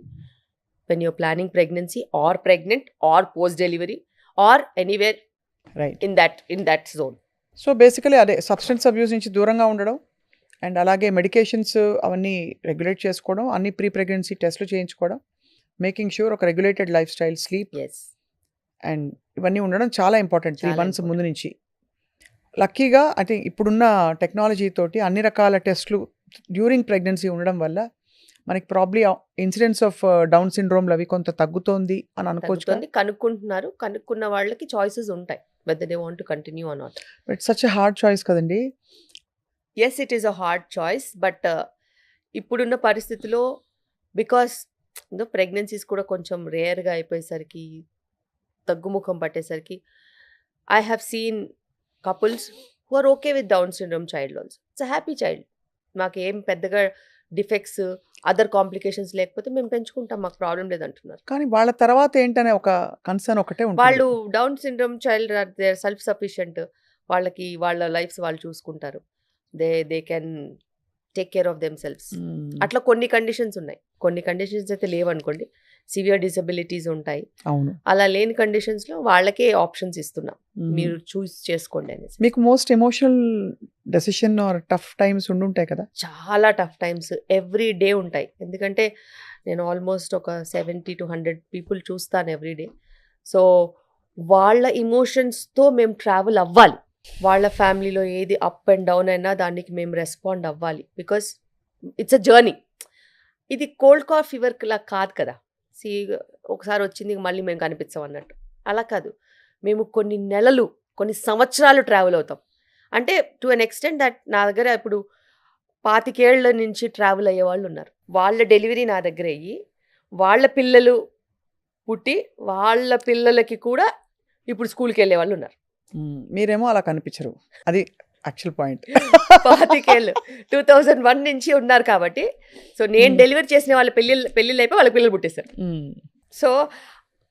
B: when you're planning pregnancy or pregnant or post delivery or anywhere
A: right
B: in that zone.
A: So basically అదే సబ్స్టెన్స్ అబ్యూస్ నుంచి దూరంగా ఉండడం, అండ్ అలాగే మెడికేషన్స్ అవన్నీ రెగ్యులేట్ చేసుకోవడం, అన్ని ప్రీ ప్రెగ్నెన్సీ టెస్ట్లు చేయించుకోవడం, మేకింగ్ షూర్ ఒక regulated life style, sleep and ఇవన్నీ ఉండడం చాలా ఇంపార్టెంట్ 3 months ముందు నుంచి. లక్కీగా అంటే ఇప్పుడున్న టెక్నాలజీ తోటి అన్ని రకాల టెస్ట్లు డ్యూరింగ్ ప్రెగ్నెన్సీ ఉండడం వల్ల మనకి ప్రాబ్లీ ఇన్సిడెన్స్ ఆఫ్ డౌన్ సిండ్రోమ్లు అవి కొంత తగ్గుతోంది అని అనుకోవచ్చు.
B: కనుక్కుంటున్నారు, కనుక్కున్న వాళ్ళకి చాయిసెస్ ఉంటాయి whether they want to continue or not.
A: It's such a hard choice కదండి.
B: Yes, it is a hard choice, but ఇప్పుడున్న పరిస్థితిలో బికాస్ ప్రెగ్నెన్సీస్ కూడా కొంచెం రేర్గా అయిపోయేసరికి, తగ్గుముఖం పట్టేసరికి, I have seen couples who are okay with Down syndrome child also. It's a happy child. మాకేం పెద్దగా డిఫెక్ట్స్, అదర్ కాంప్లికేషన్స్ లేకపోతే మేము పెంచుకుంటాం, మాకు ప్రాబ్లం లేదంటున్నారు.
A: కానీ వాళ్ళ తర్వాత ఏంటనే ఒక కన్సర్న్ ఒకటే ఉంటుంది.
B: వాళ్ళు down syndrome child they are self sufficient, వాళ్ళకి వాళ్ళ లైఫ్స్ వాళ్ళు చూసుకుంటారు, they can take care of them selfs. అట్లా కొన్ని కండిషన్స్ ఉన్నాయి, కొన్ని కండిషన్స్ అయితే లేవనుకోండి, సివియర్ డిసబిలిటీస్ ఉంటాయి.
A: అవును.
B: అలా లేని కండిషన్స్లో వాళ్ళకే ఆప్షన్స్ ఇస్తున్నాం, మీరు చూస్ చేసుకోండి అనేసి.
A: మీకు most emotional decision or tough times ఉండుంటాయి కదా?
B: చాలా టఫ్ టైమ్స్ ఎవ్రీ డే ఉంటాయి, ఎందుకంటే నేను ఆల్మోస్ట్ ఒక 70 to 100 పీపుల్ చూస్తాను ఎవ్రీ డే. సో వాళ్ళ ఇమోషన్స్తో మేము ట్రావెల్ అవ్వాలి, వాళ్ళ ఫ్యామిలీలో ఏది అప్ అండ్ డౌన్ అయినా దానికి మేము రెస్పాండ్ అవ్వాలి, బికాస్ ఇట్స్ అ జర్నీ. ఇది కోల్డ్ కాఫ్ ఫీవర్ లా కాదు కదా, ఒకసారి వచ్చింది మళ్ళీ మేము కనిపించాం అన్నట్టు, అలా కాదు. మేము కొన్ని నెలలు, కొన్ని సంవత్సరాలు ట్రావెల్ అవుతాం. అంటే టు అన్ ఎక్స్టెంట్ దట్ నా దగ్గర ఇప్పుడు 25 ఏళ్ల నుంచి ట్రావెల్ అయ్యే వాళ్ళు ఉన్నారు. వాళ్ళ డెలివరీ నా దగ్గర అయ్యి, వాళ్ళ పిల్లలు పుట్టి, వాళ్ళ పిల్లలకి కూడా ఇప్పుడు స్కూల్కి వెళ్ళే వాళ్ళు ఉన్నారు.
A: మీరేమో అలా కనిపించరు, అది యాక్చువల్ పాయింట్.
B: 25 ఏళ్ళు 2001 నుంచి ఉన్నారు కాబట్టి. సో నేను డెలివరీ చేసిన వాళ్ళ పెళ్ళిళ్ళు అయిపోయి వాళ్ళ పిల్లలు పుట్టేశారు. సో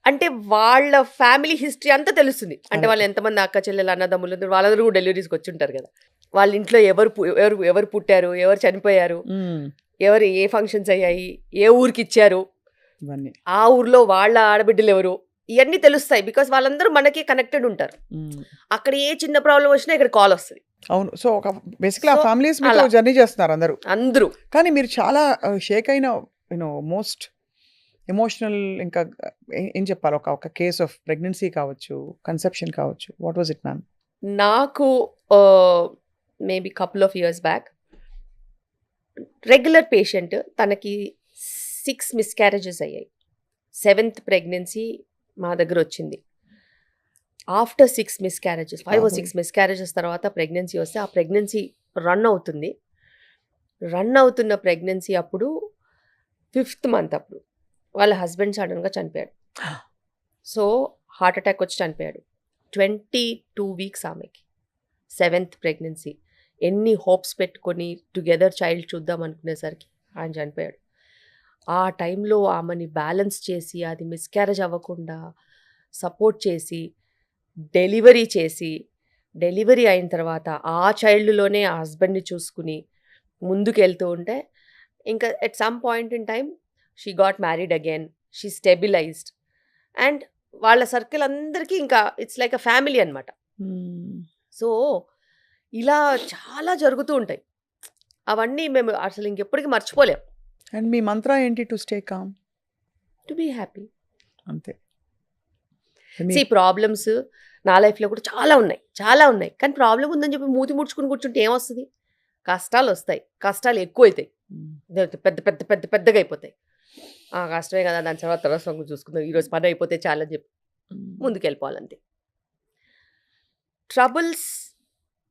B: అంటే వాళ్ళ ఫ్యామిలీ హిస్టరీ అంతా తెలుస్తుంది, అంటే వాళ్ళు ఎంతమంది అక్క చెల్లెలు అన్నదమ్ములు వాళ్ళందరూ కూడా డెలివరీస్కి వచ్చి ఉంటారు కదా. వాళ్ళ ఇంట్లో ఎవరు పుట్టారు, ఎవరు చనిపోయారు, ఎవరు ఏ ఫంక్షన్స్ అయ్యాయి, ఏ ఊరికి ఇచ్చారు, ఆ ఊర్లో వాళ్ళ ఆడబిడ్డలు ఎవరు, ఇవన్నీ తెలుస్తాయి. బికాస్ వాళ్ళందరూ మనకి కనెక్టెడ్ ఉంటారు. అక్కడ ఏ చిన్న ప్రాబ్లం వచ్చినా ఇక్కడ కాల్ వస్తుంది.
A: అవును. సో ఒక బేసిక్లీ ఆ ఫ్యామిలీస్ మీతో జర్నీ చేస్తున్నారు అందరూ. కానీ మీరు చాలా షేక్ అయిన మోస్ట్ ఎమోషనల్, ఇంకా ఏం చెప్పాలి, ఒక కేస్ ఆఫ్ ప్రెగ్నెన్సీ కావచ్చు, కన్సెప్షన్ కావచ్చు, వాట్ వాజ్ ఇట్ మ్యామ్?
B: నాకు maybe couple of years back regular patient, తనకి 6 మిస్క్యారేజెస్ అయ్యాయి. 7th ప్రెగ్నెన్సీ మా దగ్గర వచ్చింది. ఆఫ్టర్ 6 మిస్క్యారేజెస్, 5 or 6 మిస్క్యారేజెస్ తర్వాత ప్రెగ్నెన్సీ వస్తే, ఆ ప్రెగ్నెన్సీ రన్ అవుతున్న ప్రెగ్నెన్సీ అప్పుడు 5th మంత్ అప్పుడు వాళ్ళ హస్బెండ్ సడన్గా చనిపోయాడు. సో హార్ట్ అటాక్ వచ్చి చనిపోయాడు. 22 వీక్స్ ఆమెకి, 7th ప్రెగ్నెన్సీ. ఎన్ని హోప్స్ పెట్టుకొని టుగెదర్ చైల్డ్ చూద్దాం అనుకునేసరికి ఆయన చనిపోయాడు. ఆ టైంలో ఆమెని బ్యాలెన్స్ చేసి, అది మిస్క్యారేజ్ అవ్వకుండా సపోర్ట్ చేసి, డెలివరీ అయిన తర్వాత ఆ చైల్డ్లోనే ఆ హస్బెండ్ని చూసుకుని ముందుకు వెళ్తూ ఉంటే, ఇంకా at some point in time she got married again, she stabilised, and వాళ్ళ సర్కిల్ అందరికీ ఇంకా ఇట్స్ లైక్ అ ఫ్యామిలీ అనమాట. సో ఇలా చాలా జరుగుతూ ఉంటాయి, అవన్నీ మేము అసలు ఇంకెప్పటికీ మర్చిపోలేం.
A: అండ్ మీ మంత్ర ఏంటి? To stay calm,
B: to be happy,
A: అంతే.
B: ప్రాబ్లమ్స్ నా లైఫ్లో కూడా చాలా ఉన్నాయి, కానీ ప్రాబ్లం ఉందని చెప్పి మూతి ముడుచుకుని కూర్చుంటే ఏమొస్తుంది? కష్టాలు వస్తాయి, కష్టాలు ఎక్కువ అవుతాయి, పెద్ద పెద్ద పెద్ద పెద్దగా అయిపోతాయి. కష్టమే కదా, దాని తర్వాత సంగతి చూసుకుందాం, ఈరోజు పని అయిపోతే చాలని చెప్పి ముందుకు వెళ్ళిపోవాలంతే. Troubles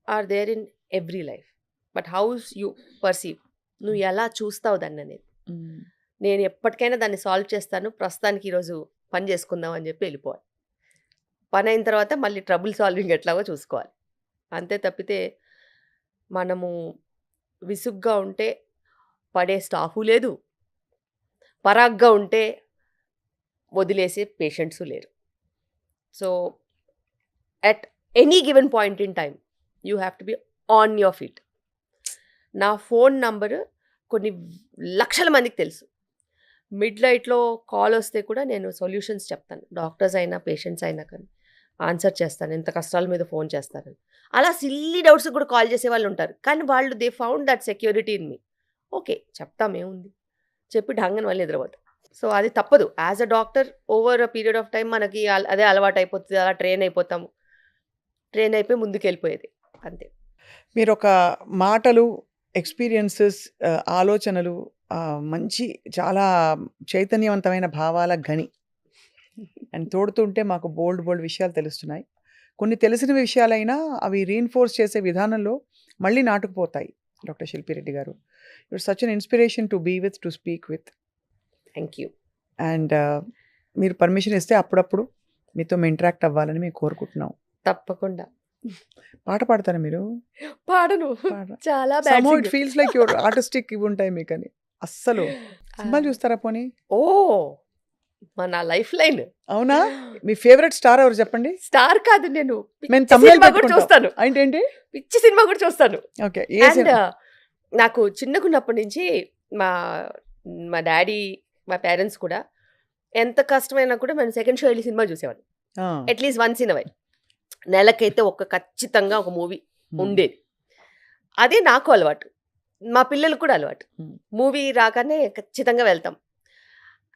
B: are there in every life, but how's you perceive, నువ్వు ఎలా చూస్తావు దాన్ని అనేది. నేను ఎప్పటికైనా దాన్ని సాల్వ్ చేస్తాను, ప్రస్తుతానికి ఈరోజు పని చేసుకుందాం అని చెప్పి వెళ్ళిపోవాలి. పని అయిన తర్వాత మళ్ళీ ట్రబుల్ సాల్వింగ్ ఎట్లాగో చూసుకోవాలి, అంతే తప్పితే మనము విసుగ్గా ఉంటే పడే స్టాఫు లేదు, పరాగ్గా ఉంటే వదిలేసే పేషెంట్స్ లేరు. So at any given point in time you have to be on your feet. నా ఫోన్ నంబరు కొన్ని లక్షల మందికి తెలుసు. మిడ్ నైట్లో కాల్ వస్తే కూడా నేను సొల్యూషన్స్ చెప్తాను, డాక్టర్స్ అయినా పేషెంట్స్ అయినా కానీ ఆన్సర్ చేస్తాను, ఎంత కష్టాల మీద ఫోన్ చేస్తానని. అలా సిల్లీ డౌట్స్ కూడా కాల్ చేసే వాళ్ళు ఉంటారు, కానీ వాళ్ళు they found that security in me. Okay చెప్తామేముంది, చెప్పి ఢంగని వాళ్ళు నిద్రపోతాం. సో అది తప్పదు. As a doctor over a period of time మనకి అదే అలవాటు అయిపోతుంది, అలా ట్రైన్ అయిపోయి ముందుకు వెళ్ళిపోయేది అంతే.
A: మీరు ఒక మాటలు, ఎక్స్పీరియన్సెస్, ఆలోచనలు, మంచి చాలా చైతన్యవంతమైన భావాల గని అండ్ తోడుతుంటే మాకు బోల్డ్ విషయాలు తెలుస్తున్నాయి. కొన్ని తెలిసిన విషయాలైనా అవి రీఇన్ఫోర్స్ చేసే విధానంలో మళ్ళీ నాటుకుపోతాయి. డాక్టర్ శిల్పిరెడ్డి గారు, you're such an inspiration to be with, to speak with.
B: Thank you.
A: And మీరు పర్మిషన్ ఇస్తే అప్పుడప్పుడు మీతో మేము ఇంటరాక్ట్ అవ్వాలని మేము కోరుకుంటున్నాం.
B: తప్పకుండా.
A: పాట పాడతారా మీరు?
B: పాడను.
A: పాడరా?
B: చాలా bad
A: somehow it
B: singer.
A: Feels like your artistic ఇవి ఉంటాయి మీకని. అస్సలు. సినిమాలు చూస్తారా పోనీ?
B: ఓహ్! నా లైఫ్ లైన్.
A: అవునా? మీ ఫేవరెట్ స్టార్ ఎవరు చెప్పండి?
B: స్టార్ కాదు నేను.
A: మేము
B: పిచ్చి
A: thumbnail
B: సినిమా కూడా
A: పెట్టుకుంటాం.
B: చూస్తాను.
A: ఏంటేంటి?
B: పిచ్చి సినిమా కూడా చూస్తాను.
A: ఓకే. A
B: and
A: cinema?
B: నాకు చిన్నగున్నప్పటి నుంచి మా మా డాడీ, మా పేరెంట్స్ కూడా ఎంత కష్టమైనా కూడా మేము సెకండ్ షో ఎళ్లి సినిమా చూసేవాళ్ళం.
A: ఆ!
B: At least once in a while. నెలకైతే ఖచ్చితంగా ఒక మూవీ ఉండేది. అదే నాకు అలవాటు. మా పిల్లలకు కూడా అలవాటు. మూవీ రాగానే ఖచ్చితంగా వెళ్తాం.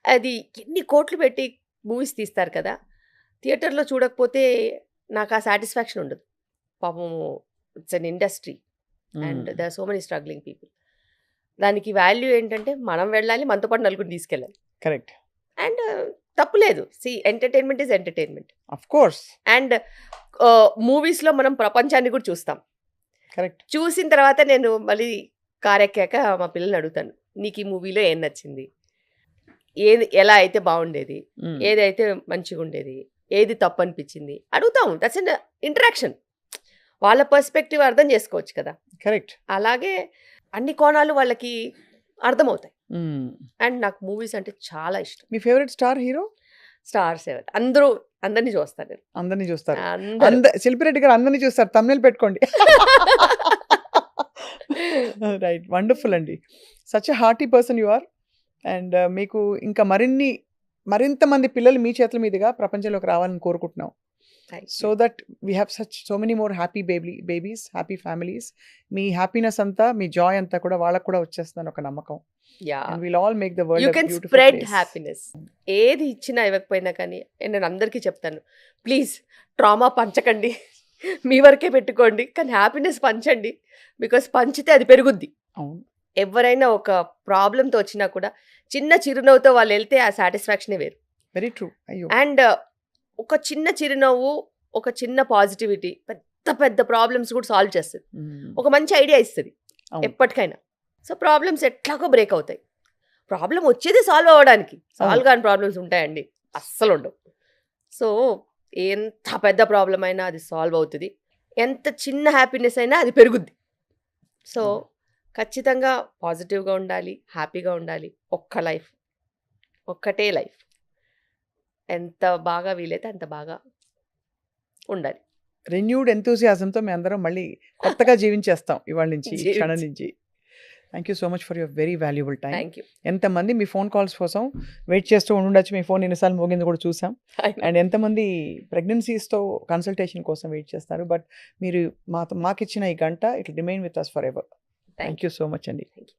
B: అది ఎన్ని కోట్లు పెట్టి మూవీస్ తీస్తారు కదా! థియేటర్‌లో చూడకపోతే నాకు ఆ సాటిస్ఫాక్షన్ ఉండదు. పాపం it's an industry and there are so many struggling people. దానికి వాల్యూ ఏంటంటే మనం వెళ్ళాలి, మనతో పాటు నలుగురిని తీసుకెళ్ళాలి.
A: కరెక్ట్.
B: అండ్ తప్పులేదు. Entertainment is entertainment.
A: Of course.
B: And మూవీస్‌లో మనం ప్రపంచాన్ని కూడా చూస్తాం.
A: కరెక్ట్.
B: చూసిన తర్వాత నేను మళ్ళీ కారెక్కాక మా పిల్లల్ని అడుగుతాను. నీకు ఈ మూవీలో ఏం నచ్చింది? ఎలా అయితే బాగుండేది? ఏదైతే మంచిగుండేది? ఏది తప్పు అనిపించింది? అడుగుతాం. That's an interaction. వాళ్ళ పర్స్పెక్టివ్ అర్థం చేసుకోవచ్చు కదా!
A: కరెక్ట్.
B: అలాగే అన్ని కోణాలు వాళ్ళకి అర్థమవుతాయి. అండ్ నాకు మూవీస్ అంటే చాలా ఇష్టం.
A: మీ ఫేవరెట్ స్టార్ హీరో?
B: స్టార్స్ ఎవరు? అందరిని చూస్తాను నేను.
A: అందరిని చూస్తారు.
B: అందరూ.
A: శిల్పిరెడ్డి గారు అందరిని చూస్తారు. thumbnail పెట్టుకోండి. రైట్. వండర్ఫుల్ అండి. Such a hearty person you are. And మీకు ఇంకా మరింత మంది పిల్లలు మీ చేతుల మీదుగా ప్రపంచంలోకి రావాలని కోరుకుంటున్నాం. So that we have so many more happy babies, happy families. Me happiness అంతా, మీ జాయ్ అంతా కూడా వాళ్ళకు కూడా వచ్చేస్తుందని ఒక నమ్మకం.
B: Yeah.
A: And will all make the world
B: you
A: a
B: can
A: beautiful
B: spread
A: place.
B: Happiness. ఏది ఇచ్చినా ఇవ్వకపోయినా కానీ నేను అందరికీ చెప్తాను, ప్లీజ్ ట్రామా పంచకండి, మీ వరకే పెట్టుకోండి, కానీ హ్యాపీనెస్ పంచండి. బికాస్ పంచితే అది పెరుగుద్ది.
A: అవును.
B: ఎవరైనా ఒక ప్రాబ్లంతో వచ్చినా కూడా చిన్న చిరునవ్వుతో వాళ్ళు వెళ్తే ఆ సాటిస్ఫాక్షనే వేరు.
A: Very true. అయ్యో.
B: అండ్ ఒక చిన్న చిరునవ్వు, ఒక చిన్న పాజిటివిటీ పెద్ద పెద్ద ప్రాబ్లమ్స్ కూడా సాల్వ్ చేస్తుంది. ఒక మంచి ఐడియా ఇస్తుంది
A: అవును.
B: ఎప్పటికైనా. సో ప్రాబ్లమ్స్ ఎట్లాగో బ్రేక్ అవుతాయి. ప్రాబ్లం వచ్చేది సాల్వ్ అవ్వడానికి. సాల్వ్ కాని ప్రాబ్లమ్స్ ఉంటాయండి? అస్సలు ఉండవు. సో ఎంత పెద్ద ప్రాబ్లం అయినా అది సాల్వ్ అవుతుంది. ఎంత చిన్న హ్యాపీనెస్ అయినా అది పెరుగుద్ది. సో ఖచ్చితంగా పాజిటివ్గా ఉండాలి, హ్యాపీగా ఉండాలి. ఒక్కటే లైఫ్. ఎంత బాగా వీలైతే అంత బాగా ఉండాలి.
A: రెన్యూడ్ ఎంతూసియాజంతో మేము అందరం మళ్ళీ కొత్తగా జీవించేస్తాం ఇవాళ నుంచి, ఈ క్షణం నుంచి. Thank you so much for your very valuable time.
B: Thank you.
A: ఎంతమంది మీ ఫోన్ కాల్స్ కోసం వెయిట్ చేస్తూ ఉండొచ్చు. మీ ఫోన్ ఎన్నిసార్లు మోగింది కూడా చూసాం. అండ్ ఎంతమంది ప్రెగ్నెన్సీస్తో కన్సల్టేషన్ కోసం వెయిట్ చేస్తారు. బట్ మీరు మాకిచ్చిన ఈ గంట it remain with us forever. Thank you so much అండి.
B: Thank you.